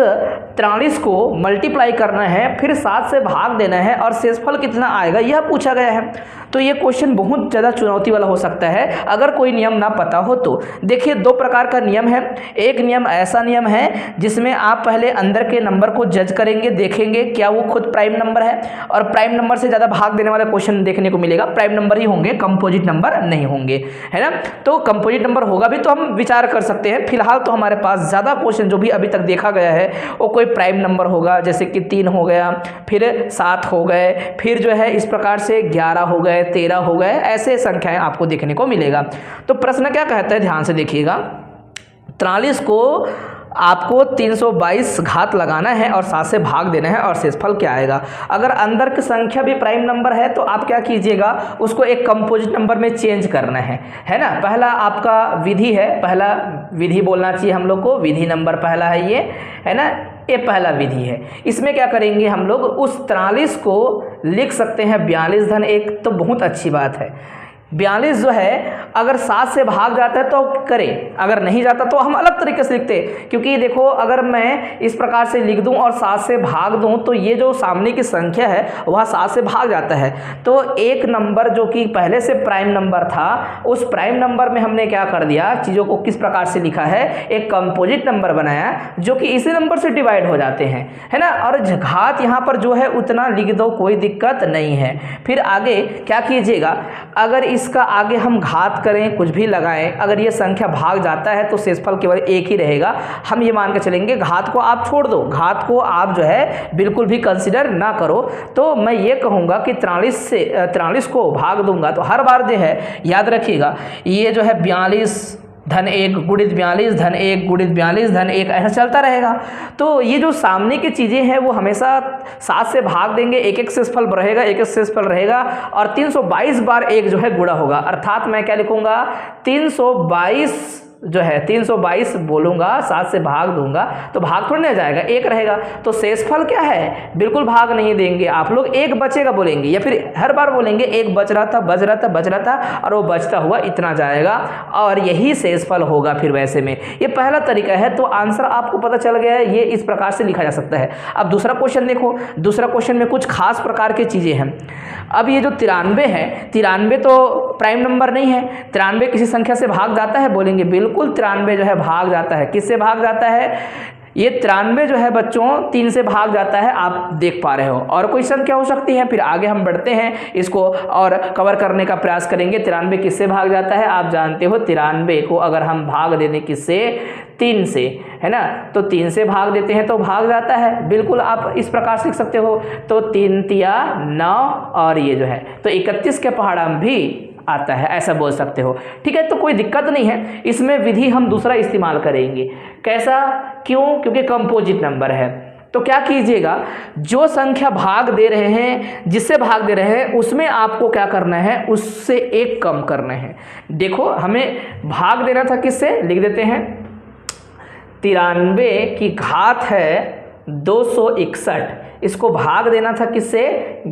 43 को मल्टीप्लाई करना है, फिर 7 से भाग देना है, और शेषफल कितना आएगा यह पूछा गया है। तो ये क्वेश्चन बहुत ज़्यादा चुनौती वाला हो सकता है अगर कोई नियम ना पता हो तो। देखिए 2 प्रकार का नियम है। एक नियम ऐसा नियम है जिसमें आप पहले अंदर के नंबर को जज करेंगे, देखेंगे क्या वो खुद प्राइम नंबर है, और प्राइम नंबर से ज़्यादा भाग देने वाला क्वेश्चन देखने को मिलेगा। प्राइम नंबर ही होंगे, कंपोजिट नंबर नहीं होंगे, है ना। तो कंपोजिट नंबर होगा भी तो हम विचार कर सकते हैं। फिलहाल तो हमारे पास ज़्यादा क्वेश्चन जो भी अभी तक देखा गया है वो कोई प्राइम नंबर होगा, जैसे कि 3 हो गया, फिर 7 हो गए, फिर जो है इस प्रकार से 11 हो गए, 13 हो गए, ऐसे संख्याएं आपको देखने को मिलेगा। तो प्रश्न क्या कहता है, ध्यान से देखिएगा। 43 को आपको 322 घात लगाना है और 7 से भाग देना है, और शेषफल क्या आएगा। अगर अंदर की संख्या भी प्राइम नंबर है तो आप क्या कीजिएगा, उसको एक कंपोजिट नंबर में चेंज करना है ना। पहला आपका विधि है, पहला विधि बोलना चाहिए हम लोग को, विधि नंबर पहला है ये, है ना, ये पहला विधि है। इसमें क्या करेंगे हम लोग, उस 43 को लिख सकते हैं 42 धन 1, तो बहुत अच्छी बात है। 42 जो है अगर 7 से भाग जाता है तो करें, अगर नहीं जाता तो हम अलग तरीके से लिखते हैं। क्योंकि देखो अगर मैं इस प्रकार से लिख दूं और 7 से भाग दूं तो ये जो सामने की संख्या है वह 7 से भाग जाता है। तो एक नंबर जो कि पहले से प्राइम नंबर था, उस प्राइम नंबर में हमने क्या कर दिया, चीज़ों को किस प्रकार से लिखा है, एक कंपोजिट नंबर बनाया जो कि इसी नंबर से डिवाइड हो जाते हैं, है ना। और घात यहाँ पर जो है उतना लिख दो, कोई दिक्कत नहीं है। फिर आगे क्या कीजिएगा, अगर इसका आगे हम घात करें, कुछ भी लगाएं, अगर ये संख्या भाग जाता है तो शेषफल केवल एक ही रहेगा। हम ये मान के चलेंगे, घात को आप छोड़ दो, घात को आप जो है बिल्कुल भी कंसिडर ना करो। तो मैं ये कहूँगा कि 43 को भाग दूंगा तो हर बार जो है याद रखिएगा, ये जो है 42 धन 1 गुणित 42 धन 1 गुणित 42 धन 1 ऐसा चलता रहेगा। तो ये जो सामने की चीज़ें हैं वो हमेशा 7 से भाग देंगे, एक एक शेषफल रहेगा, एक एक शेषफल रहेगा और 322 बार एक जो है गुणा होगा। अर्थात मैं क्या लिखूंगा, 322 जो है 322 बोलूँगा, 7 से भाग दूंगा तो भाग थोड़ी ना जाएगा, एक रहेगा। तो शेषफल क्या है, बिल्कुल भाग नहीं देंगे आप लोग, एक बचेगा बोलेंगे, या फिर हर बार बोलेंगे एक बच रहा था बच रहा था बच रहा था और वो बचता हुआ इतना जाएगा और यही शेषफल होगा फिर वैसे में। ये पहला तरीका है। तो आंसर आपको पता चल गया है, ये इस प्रकार से लिखा जा सकता है। अब दूसरा क्वेश्चन देखो, दूसरा क्वेश्चन में कुछ खास प्रकार की चीज़ें हैं। अब ये जो 93 है, 93 तो प्राइम नंबर नहीं है, 93 किसी संख्या से भाग जाता है बोलेंगे, बिल्कुल 93 जो है भाग जाता है। किससे भाग जाता है, ये 93 जो है बच्चों 3 से भाग जाता है, आप देख पा रहे हो। और कोई संख्या हो सकती है, फिर आगे हम बढ़ते हैं, इसको और कवर करने का प्रयास करेंगे। 93 किससे भाग जाता है, आप जानते हो 93 को अगर हम भाग दे दें किससे, 3 से, है ना। तो 3 से भाग देते हैं तो भाग जाता है, बिल्कुल आप इस प्रकार सीख सकते हो। तो 3 तिया 9 और ये जो है तो 31 के पहाड़ा भी आता है, ऐसा बोल सकते हो। ठीक है, तो कोई दिक्कत नहीं है। इसमें विधि हम दूसरा इस्तेमाल करेंगे। कैसा, क्यों, क्योंकि कंपोजिट नंबर है। तो क्या कीजिएगा, जो संख्या भाग दे रहे हैं, जिससे भाग दे रहे हैं, उसमें आपको क्या करना है, उससे एक कम करना है। देखो हमें भाग देना था किससे, लिख देते हैं 93 की घात है 261, इसको भाग देना था किससे,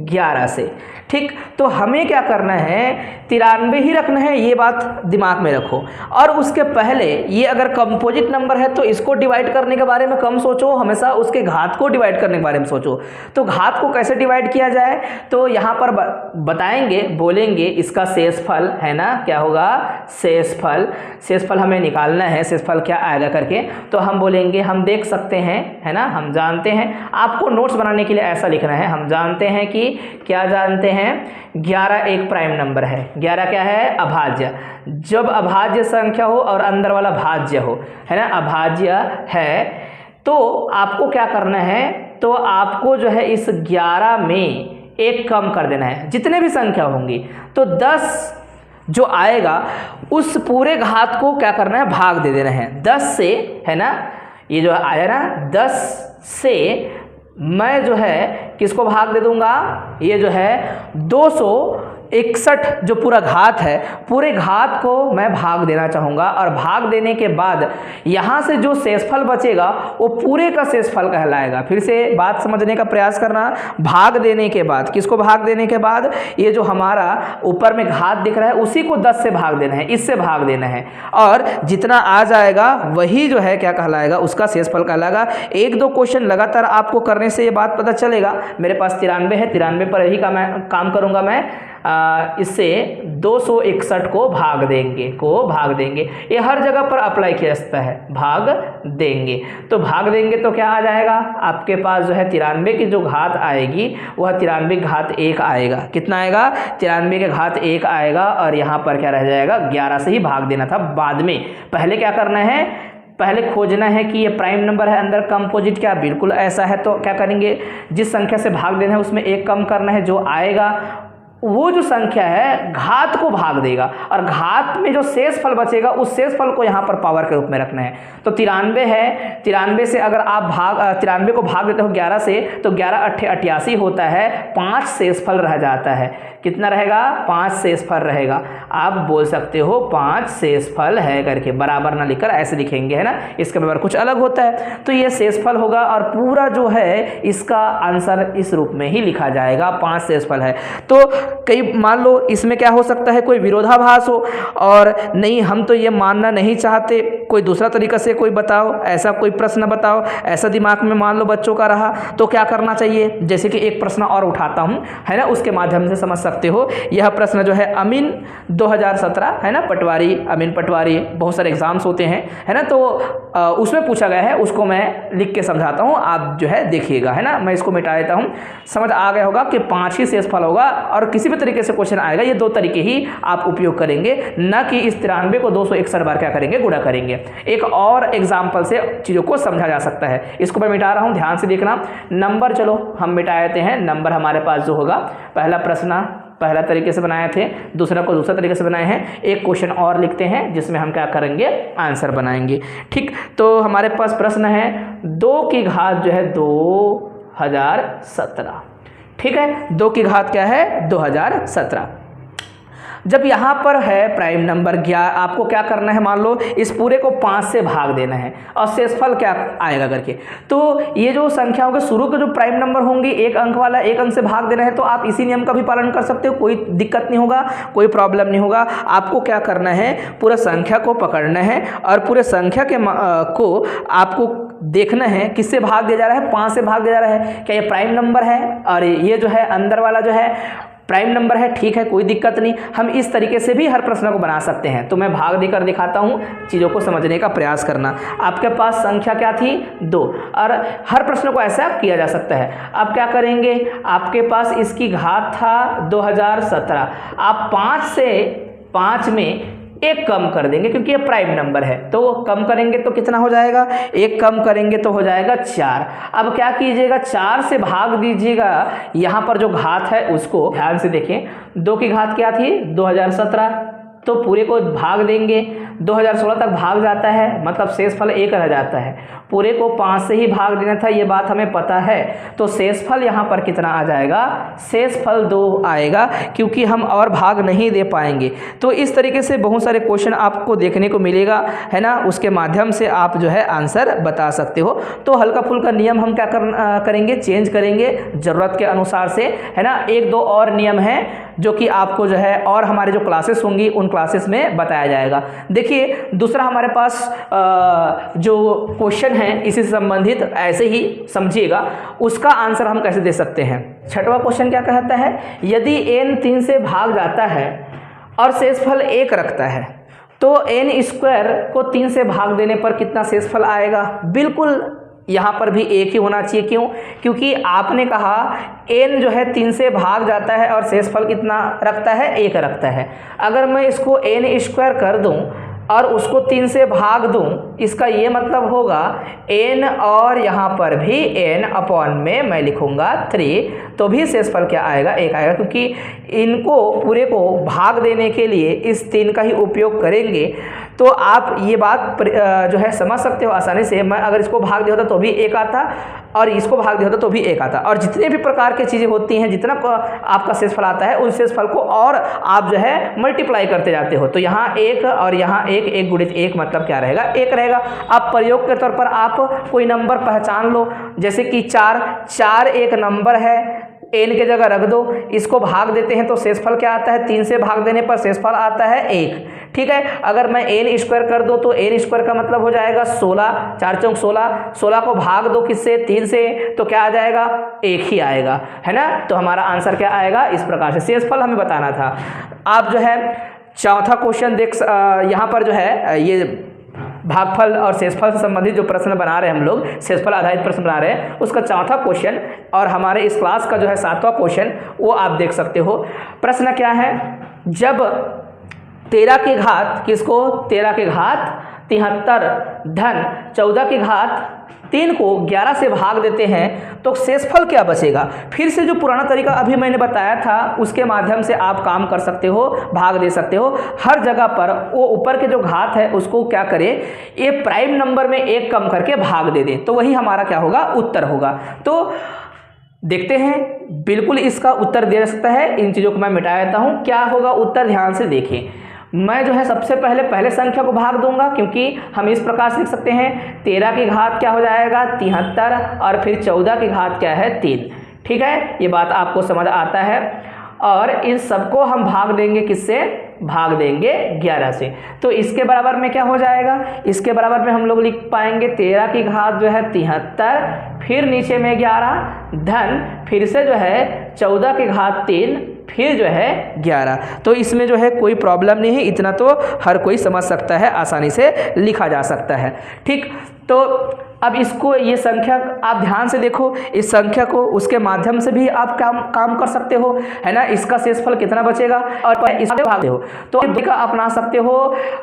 11 से। ठीक, तो हमें क्या करना है, 93 ही रखना है, ये बात दिमाग में रखो। और उसके पहले ये अगर कंपोजिट नंबर है तो इसको डिवाइड करने के बारे में कम सोचो, हमेशा उसके घात को डिवाइड करने के बारे में सोचो। तो घात को कैसे डिवाइड किया जाए, तो यहाँ पर बताएंगे, बोलेंगे इसका शेषफल है ना, क्या होगा, शेषफल। शेषफल हमें निकालना है, शेषफल क्या आएगा करके। तो हम बोलेंगे, हम देख सकते हैं, है ना, हम जानते हैं, आपको नोट्स बनाने के लिए ऐसा लिखना है, हम जानते हैं कि क्या जानते हैं, 11 एक प्राइम नंबर है। 11 क्या है, अभाज्य। जब अभाज्य संख्या हो और अंदर वाला भाज्य हो, है ना, अभाज्य है, तो आपको क्या करना है, तो आपको जो है इस 11 में एक कम कर देना है, जितने भी संख्या होंगी। तो 10 जो आएगा उस पूरे घात को क्या करना है, भाग दे देना है 10 से, है ना। ये जो आया ना 10 से मैं जो है किसको भाग दे दूंगा, ये जो है 261 जो पूरा घात है, पूरे घात को मैं भाग देना चाहूँगा। और भाग देने के बाद यहाँ से जो शेषफल बचेगा वो पूरे का शेषफल कहलाएगा। फिर से बात समझने का प्रयास करना, भाग देने के बाद, किसको भाग देने के बाद, ये जो हमारा ऊपर में घात दिख रहा है उसी को 10 से भाग देना है, इससे भाग देना है। और जितना आ जाएगा वही जो है क्या कहलाएगा, उसका शेषफल कहलाएगा। 1-2 क्वेश्चन लगातार आपको करने से ये बात पता चलेगा। मेरे पास 93 है, 93 पर ही का मैं काम करूँगा। मैं इससे 261 को भाग देंगे, ये हर जगह पर अप्लाई किया जाता है, भाग देंगे। तो भाग देंगे तो क्या आ जाएगा, आपके पास जो है 93 की जो घात आएगी वह 93 घात 1 आएगा। कितना आएगा, 93 के घात 1 आएगा। और यहाँ पर क्या रह जाएगा, 11 से ही भाग देना था बाद में। पहले क्या करना है, पहले खोजना है कि ये प्राइम नंबर है, अंदर कंपोजिट क्या, बिल्कुल ऐसा है। तो क्या करेंगे, जिस संख्या से भाग देना है उसमें एक कम करना है, जो आएगा वो जो संख्या है घात को भाग देगा और घात में जो शेषफल बचेगा उस शेषफल को यहाँ पर पावर के रूप में रखना है। तो 93 है, 93 से अगर आप 93 को भाग देते हो 11 से तो 11 8 88 होता है, 5 शेषफल रह जाता है। कितना रहेगा, 5 शेषफल रहेगा। आप बोल सकते हो 5 शेषफल है करके, बराबर ना लिखकर ऐसे लिखेंगे, है ना, इसका बराबर कुछ अलग होता है। तो ये शेषफल होगा और पूरा जो है इसका आंसर इस रूप में ही लिखा जाएगा, 5 शेषफल है। तो कई मान लो इसमें क्या हो सकता है, कोई विरोधाभास हो और नहीं हम तो ये मानना नहीं चाहते, कोई दूसरा तरीका से कोई बताओ, ऐसा कोई प्रश्न बताओ, ऐसा दिमाग में मान लो बच्चों का रहा तो क्या करना चाहिए। जैसे कि एक प्रश्न और उठाता हूँ, है ना, उसके माध्यम से समझ सकते हो। यह प्रश्न जो है अमीन 2017, है ना, पटवारी, अमीन पटवारी, बहुत सारे एग्जाम्स होते हैं, है ना, तो उसमें पूछा गया है, उसको मैं लिख के समझाता हूँ, आप जो है देखिएगा, है ना। मैं इसको मिटा देता हूँ, समझ आ गया होगा कि 5 ही शेषफल होगा और किसी भी तरीके से क्वेश्चन आएगा, ये 2 तरीके ही आप उपयोग करेंगे, न कि इस 93 को 261 बार क्या करेंगे, गुणा करेंगे। एक और एग्जाम्पल से चीज़ों को समझा जा सकता है। इसको मैं मिटा रहा हूँ, ध्यान से देखना। नंबर चलो हम मिटा देते हैं। नंबर हमारे पास जो होगा, पहला प्रश्न पहला तरीके से बनाए थे, दूसरा को दूसरा तरीके से बनाए हैं। एक क्वेश्चन और लिखते हैं जिसमें हम क्या करेंगे, आंसर बनाएंगे। ठीक, तो हमारे पास प्रश्न है 2 की घात जो है 2017। ठीक है, 2 की घात क्या है, 2017। जब यहाँ पर है प्राइम नंबर, आपको क्या करना है, मान लो इस पूरे को 5 से भाग देना है और शेषफल क्या आएगा करके। तो ये जो संख्याओं के शुरू के जो प्राइम नंबर होंगे, एक अंक वाला 1 अंक से भाग देना है, तो आप इसी नियम का भी पालन कर सकते हो, कोई दिक्कत नहीं होगा, कोई प्रॉब्लम नहीं होगा। आपको क्या करना है, पूरा संख्या को पकड़ना है और पूरे संख्या के को आपको देखना है किससे भाग दिया जा रहा है, 5 से भाग दिया जा रहा है। क्या ये प्राइम नंबर है और ये जो है अंदर वाला जो है प्राइम नंबर है, ठीक है, कोई दिक्कत नहीं। हम इस तरीके से भी हर प्रश्न को बना सकते हैं। तो मैं भाग देकर दिखाता हूँ, चीज़ों को समझने का प्रयास करना। आपके पास संख्या क्या थी, 2, और हर प्रश्न को ऐसा किया जा सकता है। अब क्या करेंगे, आपके पास इसकी घात था 2017, आप 5 में 1 कम कर देंगे क्योंकि ये प्राइम नंबर है, तो वो कम करेंगे तो कितना हो जाएगा, 1 कम करेंगे तो हो जाएगा 4। अब क्या कीजिएगा, 4 से भाग दीजिएगा यहाँ पर जो घात है उसको। ध्यान से देखें, 2 की घात क्या थी, 2017, तो पूरे को भाग देंगे, 2016 तक भाग जाता है, मतलब शेषफल 1 रह जाता है। पूरे को 5 से ही भाग देना था, ये बात हमें पता है। तो शेषफल यहाँ पर कितना आ जाएगा, शेषफल 2 आएगा, क्योंकि हम और भाग नहीं दे पाएंगे। तो इस तरीके से बहुत सारे क्वेश्चन आपको देखने को मिलेगा, है ना, उसके माध्यम से आप जो है आंसर बता सकते हो। तो हल्का फुल्का नियम हम क्या करेंगे, चेंज करेंगे ज़रूरत के अनुसार से, है ना। 1-2 और नियम है जो कि आपको जो है और हमारे जो क्लासेस होंगी उन क्लासेस में बताया जाएगा। देखिए, दूसरा हमारे पास जो क्वेश्चन है इसी से संबंधित, ऐसे ही समझिएगा, उसका आंसर हम कैसे दे सकते हैं। 6वां क्वेश्चन क्या कहता है, यदि n 3 से भाग जाता है और शेषफल 1 रखता है तो n² को 3 से भाग देने पर कितना शेषफल आएगा। बिल्कुल यहाँ पर भी 1 ही होना चाहिए। क्यों, क्योंकि आपने कहा n जो है 3 से भाग जाता है और शेषफल कितना रखता है, 1 रखता है। अगर मैं इसको n² कर दूं और उसको 3 से भाग दूं, इसका ये मतलब होगा n और यहाँ पर भी n अपॉन में मैं लिखूंगा 3, तो भी शेषफल क्या आएगा, 1 आएगा, क्योंकि इनको पूरे को भाग देने के लिए इस 3 का ही उपयोग करेंगे। तो आप ये बात जो है समझ सकते हो आसानी से। मैं अगर इसको भाग दिया होता तो भी 1 आता और इसको भाग दिया होता तो भी 1 आता। और जितने भी प्रकार की चीज़ें होती हैं, जितना आपका शेषफल आता है उन शेषफल को और आप जो है मल्टीप्लाई करते जाते हो। तो यहाँ 1 और यहाँ 1 गुणित 1 मतलब क्या रहेगा, 1 रहेगा। अब प्रयोग के तौर पर आप कोई नंबर पहचान लो, जैसे कि 4 एक नंबर है, n के जगह रख दो, इसको भाग देते हैं तो शेषफल क्या आता है, 3 से भाग देने पर शेषफल आता है 1। ठीक है, अगर मैं n² कर दो तो n² का मतलब हो जाएगा 16, 4 चौक 16, 16 को भाग दो किससे, 3 से, तो क्या आ जाएगा, 1 ही आएगा, है ना। तो हमारा आंसर क्या आएगा, इस प्रकार से शेषफल हमें बताना था। आप जो है चौथा क्वेश्चन यहाँ पर जो है ये भागफल और शेषफल से संबंधित जो प्रश्न बना रहे हैं हम लोग, शेषफल आधारित प्रश्न बना रहे हैं, उसका चौथा क्वेश्चन और हमारे इस क्लास का जो है 7वां क्वेश्चन, वो आप देख सकते हो। प्रश्न क्या है, जब 13 की घात किसको, 13 की घात 73 धन 14 की घात 3 को 11 से भाग देते हैं तो शेषफल क्या बचेगा। फिर से जो पुराना तरीका अभी मैंने बताया था उसके माध्यम से आप काम कर सकते हो, भाग दे सकते हो। हर जगह पर वो ऊपर के जो घात है उसको क्या करें, ये प्राइम नंबर में 1 कम करके भाग दे दें, तो वही हमारा क्या होगा, उत्तर होगा। तो देखते हैं, बिल्कुल इसका उत्तर दिया जा सकता है। इन चीज़ों को मैं मिटा देता हूँ, क्या होगा उत्तर, ध्यान से देखें। मैं जो है सबसे पहले संख्या को भाग दूंगा, क्योंकि हम इस प्रकार से लिख सकते हैं 13 की घात क्या हो जाएगा 73 और फिर 14 की घात क्या है 3। ठीक है, ये बात आपको समझ आता है। और इन सबको हम भाग देंगे किससे, भाग देंगे 11 से। तो इसके बराबर में क्या हो जाएगा, इसके बराबर में हम लोग लिख पाएंगे 13 की घात जो है 73, फिर नीचे में 11 धन फिर से जो है 14 की घात 3 फिर जो है 11। तो इसमें जो है कोई प्रॉब्लम नहीं है, इतना तो हर कोई समझ सकता है, आसानी से लिखा जा सकता है। ठीक, तो अब इसको ये संख्या आप ध्यान से देखो, इस संख्या को उसके माध्यम से भी आप काम कर सकते हो, है ना। इसका शेषफल कितना बचेगा और इसके भागते हो तो तरीका अपना सकते हो।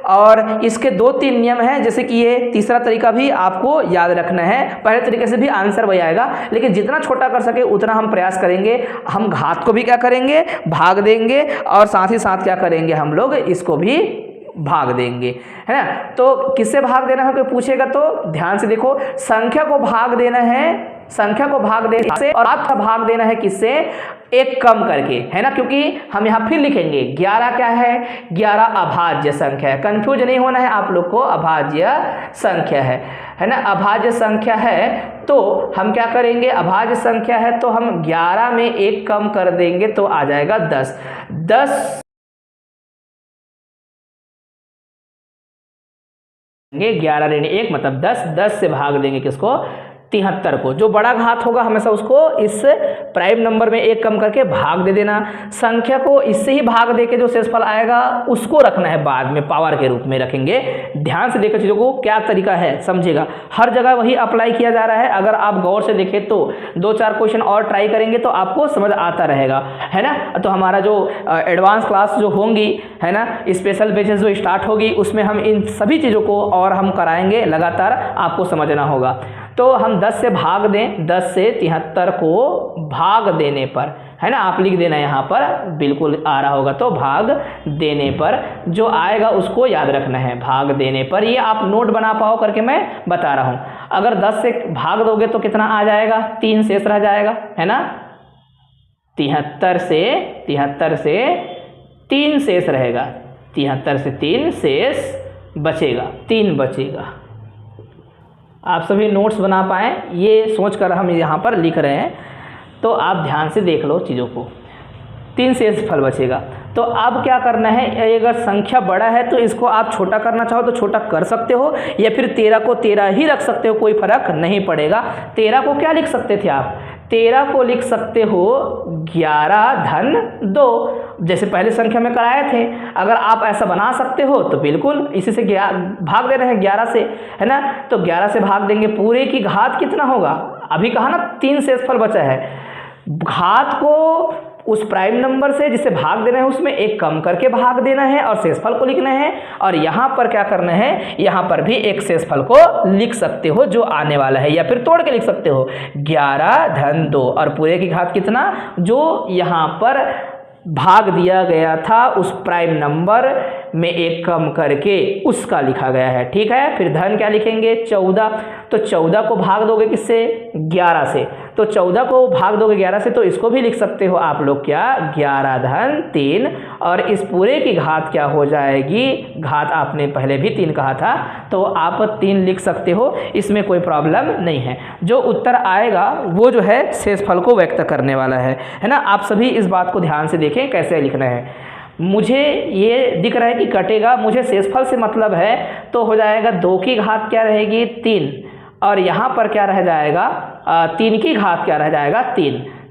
और इसके 2-3 नियम हैं, जैसे कि ये तीसरा तरीका भी आपको याद रखना है। पहले तरीके से भी आंसर वही आएगा, लेकिन जितना छोटा कर सके उतना हम प्रयास करेंगे। हम घात को भी क्या करेंगे, भाग देंगे, और साथ ही साथ क्या करेंगे, हम लोग इसको भी भाग देंगे, है ना। तो किससे भाग देना है कोई पूछेगा तो ध्यान से देखो, संख्या को भाग देना है, संख्या को भाग देना से, और आपका भाग देना है किससे, एक कम करके, है ना। क्योंकि हम यहाँ फिर लिखेंगे 11 क्या है, 11 अभाज्य संख्या है। कंफ्यूज नहीं होना है आप लोग को, अभाज्य संख्या है ना। अभाज्य संख्या है तो हम क्या करेंगे, अभाज्य संख्या है तो हम 11 में एक कम कर देंगे तो आ जाएगा 10। 11 ऋण 1 मतलब 10, 10 से भाग देंगे किसको, 73 को। जो बड़ा घात होगा हमेशा उसको इस प्राइम नंबर में एक कम करके भाग दे देना। संख्या को इससे ही भाग दे के जो शेषफल आएगा उसको रखना है, बाद में पावर के रूप में रखेंगे। ध्यान से देखो चीज़ों को, क्या तरीका है समझेगा, हर जगह वही अप्लाई किया जा रहा है। अगर आप गौर से देखें तो 2-4 क्वेश्चन और ट्राई करेंगे तो आपको समझ आता रहेगा, है ना। तो हमारा जो एडवांस क्लास जो होंगी, है ना, स्पेशल बैचेस जो स्टार्ट होगी, उसमें हम इन सभी चीज़ों को और हम कराएंगे लगातार, आपको समझना होगा। तो हम 10 से भाग दें, 10 से 73 को भाग देने पर, है ना, आप लिख देना यहाँ पर, बिल्कुल आ रहा होगा। तो भाग देने पर जो आएगा उसको याद रखना है, भाग देने पर। ये आप नोट बना पाओ करके मैं बता रहा हूँ। अगर 10 से भाग दोगे तो कितना आ जाएगा, 3 शेष रह जाएगा, है ना। 73 से 3 शेष रहेगा, 73 से 3 शेष बचेगा, 3 बचेगा। आप सभी नोट्स बना पाएँ ये सोचकर हम यहाँ पर लिख रहे हैं, तो आप ध्यान से देख लो चीज़ों को। 3 शेषफल बचेगा। तो अब क्या करना है, अगर संख्या बड़ा है तो इसको आप छोटा करना चाहो तो छोटा कर सकते हो, या फिर 13 को 13 ही रख सकते हो, कोई फर्क नहीं पड़ेगा। 13 को क्या लिख सकते थे आप, 13 को लिख सकते हो 11 धन 2, जैसे पहले संख्या में कराए थे। अगर आप ऐसा बना सकते हो तो बिल्कुल इसी से भाग दे रहे हैं 11 से, है ना। तो 11 से भाग देंगे, पूरे की घात कितना होगा, अभी कहा ना 3 शेषफल बचा है। घात को उस प्राइम नंबर से जिसे भाग देना है उसमें एक कम करके भाग देना है और शेषफल को लिखना है। और यहाँ पर क्या करना है, यहाँ पर भी एक शेषफल को लिख सकते हो जो आने वाला है, या फिर तोड़ के लिख सकते हो 11 धन 2, और पूरे की घात कितना, जो यहाँ पर भाग दिया गया था उस प्राइम नंबर में एक कम करके उसका लिखा गया है। ठीक है, फिर धन क्या लिखेंगे, 14। तो 14 को भाग दोगे किससे, 11 से। तो 14 को भाग दोगे 11 से, तो इसको भी लिख सकते हो आप लोग क्या, 11 धन 3, और इस पूरे की घात क्या हो जाएगी, घात आपने पहले भी 3 कहा था तो आप 3 लिख सकते हो, इसमें कोई प्रॉब्लम नहीं है। जो उत्तर आएगा वो जो है शेषफल को व्यक्त करने वाला है ना। आप सभी इस बात को ध्यान से देखें कैसे लिखना है। मुझे ये दिख रहा है कि कटेगा, मुझे शेषफल से मतलब है, तो हो जाएगा 2 की घात क्या रहेगी, 3, और यहाँ पर क्या रह जाएगा, 3 की घात क्या रह जाएगा,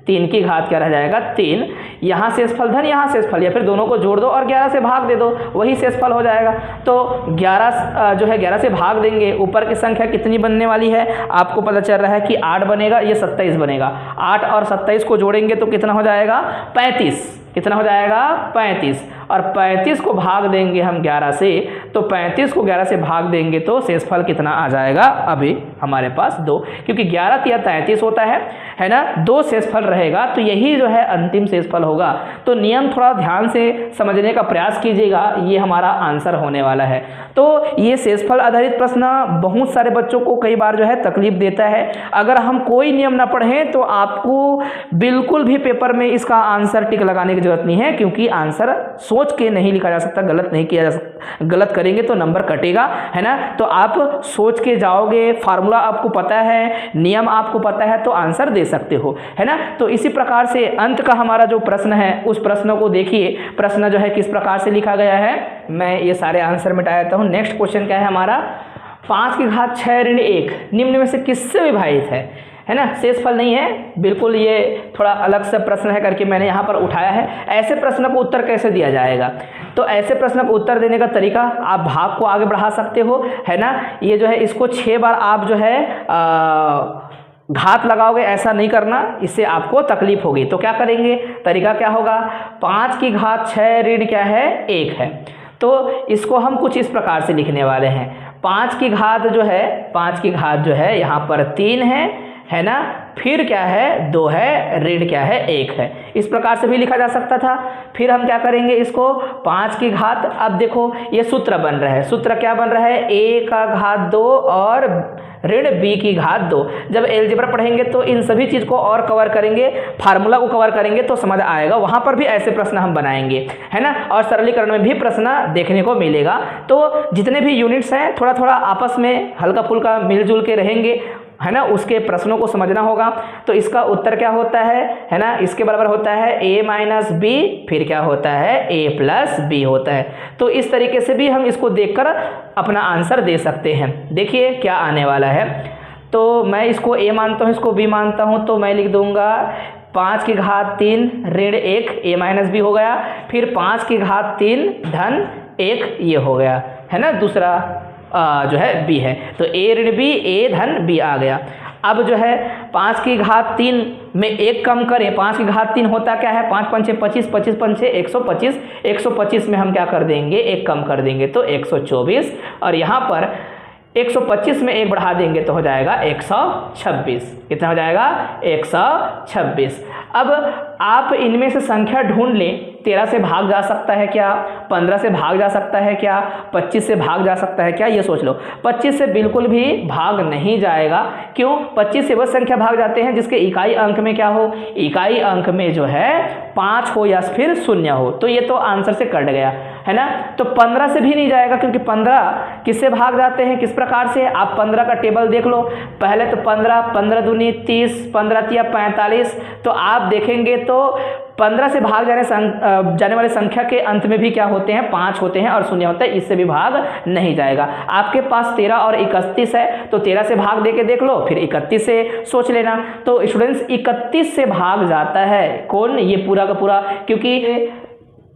3 की घात क्या रह जाएगा, 3। यहाँ शेषफल धन, यहाँ शेषफल, या फिर दोनों को जोड़ दो और 11 से भाग दे दो, वही शेषफल हो जाएगा। तो 11 जो है 11 से भाग देंगे, ऊपर की संख्या कितनी बनने वाली है, आपको पता चल रहा है कि 8 बनेगा, ये 27 बनेगा। 8 और 27 को जोड़ेंगे तो कितना हो जाएगा, 35। कितना हो जाएगा, 35, और 35 को भाग देंगे हम 11 से, तो 35 को 11 से भाग देंगे तो शेषफल कितना आ जाएगा, अभी हमारे पास 2, क्योंकि 11 तिया 33 होता है ना। 2 शेषफल रहेगा तो यही जो है अंतिम शेषफल होगा। तो नियम थोड़ा ध्यान से समझने का प्रयास कीजिएगा, ये हमारा आंसर होने वाला है। तो ये शेषफल आधारित प्रश्न बहुत सारे बच्चों को कई बार जो है तकलीफ देता है। अगर हम कोई नियम ना पढ़ें तो आपको बिल्कुल भी पेपर में इसका आंसर टिक लगाने की जरूरत नहीं है, क्योंकि आंसर सोच के नहीं लिखा जा सकता, गलत नहीं किया जा सकता, गलत करेंगे तो नंबर कटेगा, है ना। तो आप सोच के जाओगे, फार्मूला आपको पता है, नियम आपको पता है, तो आंसर दे सकते हो, है ना। तो इसी प्रकार से अंत का हमारा जो प्रश्न है उस प्रश्न को देखिए। प्रश्न जो है किस प्रकार से लिखा गया है, मैं ये सारे आंसर मिटा देता हूँ। नेक्स्ट क्वेश्चन क्या है हमारा, 5 की घात 6 ऋण 1 निम्न में से किससे विभाजित है ना। शेषफल नहीं है, बिल्कुल ये थोड़ा अलग सा प्रश्न है करके मैंने यहाँ पर उठाया है। ऐसे प्रश्न को उत्तर कैसे दिया जाएगा, तो ऐसे प्रश्न को उत्तर देने का तरीका, आप भाग को आगे बढ़ा सकते हो, है ना। ये जो है इसको 6 बार आप जो है घात लगाओगे, ऐसा नहीं करना, इससे आपको तकलीफ होगी। तो क्या करेंगे, तरीका क्या होगा, 5 की घात 6 ऋण क्या है 1 है, तो इसको हम कुछ इस प्रकार से लिखने वाले हैं। 5 की घात जो है, 5 की घात जो है यहाँ पर 3 है ना, फिर क्या है 2 है, ऋण क्या है 1 है, इस प्रकार से भी लिखा जा सकता था। फिर हम क्या करेंगे, इसको 5 की घात, अब देखो ये सूत्र बन रहा है, सूत्र क्या बन रहा है, a का घात 2 और ऋण b की घात 2। जब एलजेब्रा पढ़ेंगे तो इन सभी चीज़ को और कवर करेंगे, फार्मूला को कवर करेंगे तो समझ आएगा, वहाँ पर भी ऐसे प्रश्न हम बनाएंगे, है ना। और सरलीकरण में भी प्रश्न देखने को मिलेगा। तो जितने भी यूनिट्स हैं थोड़ा थोड़ा आपस में हल्का फुल्का मिलजुल के रहेंगे, है ना, उसके प्रश्नों को समझना होगा। तो इसका उत्तर क्या होता है ना, इसके बराबर होता है a माइनस बी, फिर क्या होता है a प्लस बी होता है। तो इस तरीके से भी हम इसको देखकर अपना आंसर दे सकते हैं। देखिए क्या आने वाला है, तो मैं इसको a मानता हूँ, इसको b मानता हूँ, तो मैं लिख दूंगा 5 की घात 3 ऋण 1 a माइनस बी हो गया, फिर 5 की घात 3 धन 1 ये हो गया, है ना, दूसरा जो है b है, तो a ऋण b a धन b आ गया। अब जो है 5 की घात 3 में 1 कम करें, 5 की घात 3 होता क्या है, 5 पंचे 25, 25 पंचे 125, 125 में हम क्या कर देंगे 1 कम कर देंगे तो 124, और यहाँ पर 125 में 1 बढ़ा देंगे तो हो जाएगा 126। कितना हो जाएगा 126। अब आप इनमें से संख्या ढूंढ लें, 13 से भाग जा सकता है क्या, 15 से भाग जा सकता है क्या, 25 से भाग जा सकता है क्या, ये सोच लो। 25 से बिल्कुल भी भाग नहीं जाएगा, क्यों, 25 से वह संख्या भाग जाते हैं जिसके इकाई अंक में क्या हो, इकाई अंक में जो है 5 हो या फिर 0 हो, तो ये तो आंसर से कट गया, है ना। तो 15 से भी नहीं जाएगा, क्योंकि 15 किससे भाग जाते हैं, किस प्रकार से, आप 15 का टेबल देख लो। पहले तो 15, 15 दूनी 30, 15 तिया 45, तो आप देखेंगे तो 15 से भाग जाने वाले संख्या के अंत में भी क्या होते हैं 5 होते हैं और 0 होता है, इससे भी भाग नहीं जाएगा। आपके पास 13 और 31 है, तो 13 से भाग दे के देख लो, फिर 31 से सोच लेना। तो स्टूडेंट्स 31 से भाग जाता है कौन, ये पूरा का पूरा, क्योंकि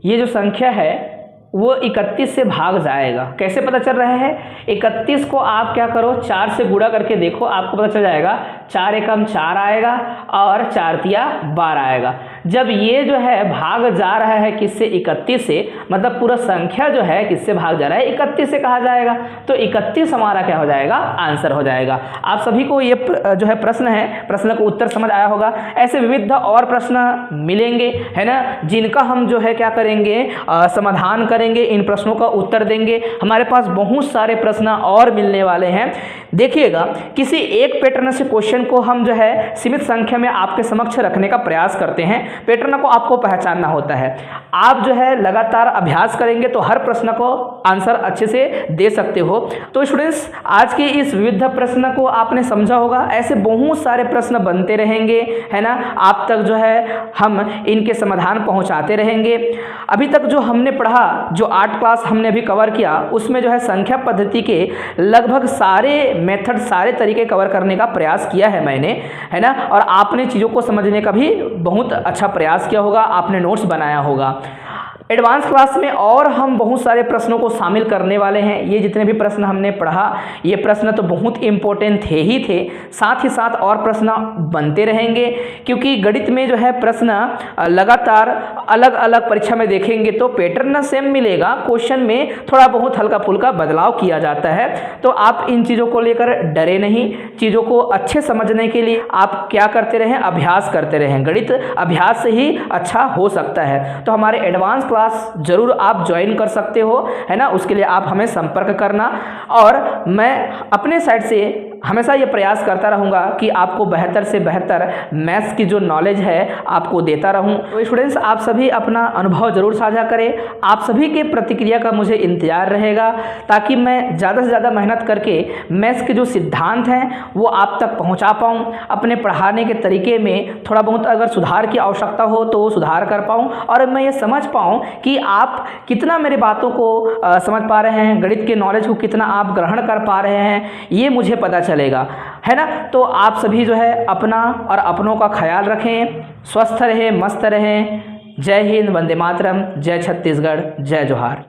ये जो संख्या है वो 31 से भाग जाएगा। कैसे पता चल रहा है, 31 को आप क्या करो 4 से गुणा करके देखो, आपको पता चल जाएगा 4 एकम 4 आएगा और 4 तिया 12 आएगा। जब ये जो है भाग जा रहा है किससे 31 से, मतलब पूरा संख्या जो है किससे भाग जा रहा है 31 से कहा जाएगा, तो 31 हमारा क्या हो जाएगा आंसर हो जाएगा। आप सभी को ये जो है प्रश्न है, प्रश्न का उत्तर समझ आया होगा। ऐसे विविध और प्रश्न मिलेंगे, है ना, जिनका हम जो है क्या करेंगे समाधान करेंगे, इन प्रश्नों का उत्तर देंगे। हमारे पास बहुत सारे प्रश्न और मिलने वाले हैं। देखिएगा, किसी एक पैटर्न से क्वेश्चन को हम जो है सीमित संख्या में आपके समक्ष रखने का प्रयास करते हैं। पैटर्न को आपको पहचानना होता है। आप जो है लगातार अभ्यास करेंगे तो हर प्रश्न को आंसर अच्छे से दे सकते हो। तो स्टूडेंट्स, आज के इस विविध प्रश्न को आपने समझा होगा। ऐसे बहुत सारे प्रश्न बनते रहेंगे, है ना, आप तक जो है हम इनके समाधान पहुंचाते रहेंगे। अभी तक जो हमने पढ़ा, जो 8 क्लास हमने अभी कवर किया, उसमें जो है संख्या पद्धति के लगभग सारे मेथड, सारे तरीके कवर करने का प्रयास किया है मैंने, है ना, और आपने चीज़ों को समझने का भी बहुत अच्छा प्रयास किया होगा, आपने नोट्स बनाया होगा। एडवांस क्लास में और हम बहुत सारे प्रश्नों को शामिल करने वाले हैं। ये जितने भी प्रश्न हमने पढ़ा, ये प्रश्न तो बहुत इम्पोर्टेंट थे ही थे, साथ ही साथ और प्रश्न बनते रहेंगे, क्योंकि गणित में जो है प्रश्न लगातार अलग अलग परीक्षा में देखेंगे तो पैटर्न सेम मिलेगा, क्वेश्चन में थोड़ा बहुत हल्का फुल्का बदलाव किया जाता है। तो आप इन चीज़ों को लेकर डरे नहीं, चीज़ों को अच्छे समझने के लिए आप क्या करते रहें, अभ्यास करते रहें। गणित अभ्यास से ही अच्छा हो सकता है। तो हमारे एडवांस क्लास जरूर आप ज्वाइन कर सकते हो, है ना, उसके लिए आप हमें संपर्क करना, और मैं अपने साइड से हमेशा ये प्रयास करता रहूँगा कि आपको बेहतर से बेहतर मैथ्स की जो नॉलेज है आपको देता रहूँ। तो स्टूडेंट्स, आप सभी अपना अनुभव ज़रूर साझा करें। आप सभी के प्रतिक्रिया का मुझे इंतज़ार रहेगा ताकि मैं ज़्यादा से ज़्यादा मेहनत करके मैथ्स के जो सिद्धांत हैं वो आप तक पहुँचा पाऊँ। अपने पढ़ाने के तरीके में थोड़ा बहुत अगर सुधार की आवश्यकता हो तो सुधार कर पाऊँ और मैं ये समझ पाऊँ कि आप कितना मेरी बातों को समझ पा रहे हैं, गणित के नॉलेज को कितना आप ग्रहण कर पा रहे हैं, ये मुझे पता चलेगा, है ना। तो आप सभी जो है अपना और अपनों का ख्याल रखें, स्वस्थ रहें, मस्त रहें। जय हिंद, वंदे मातरम, जय छत्तीसगढ़, जय जोहार।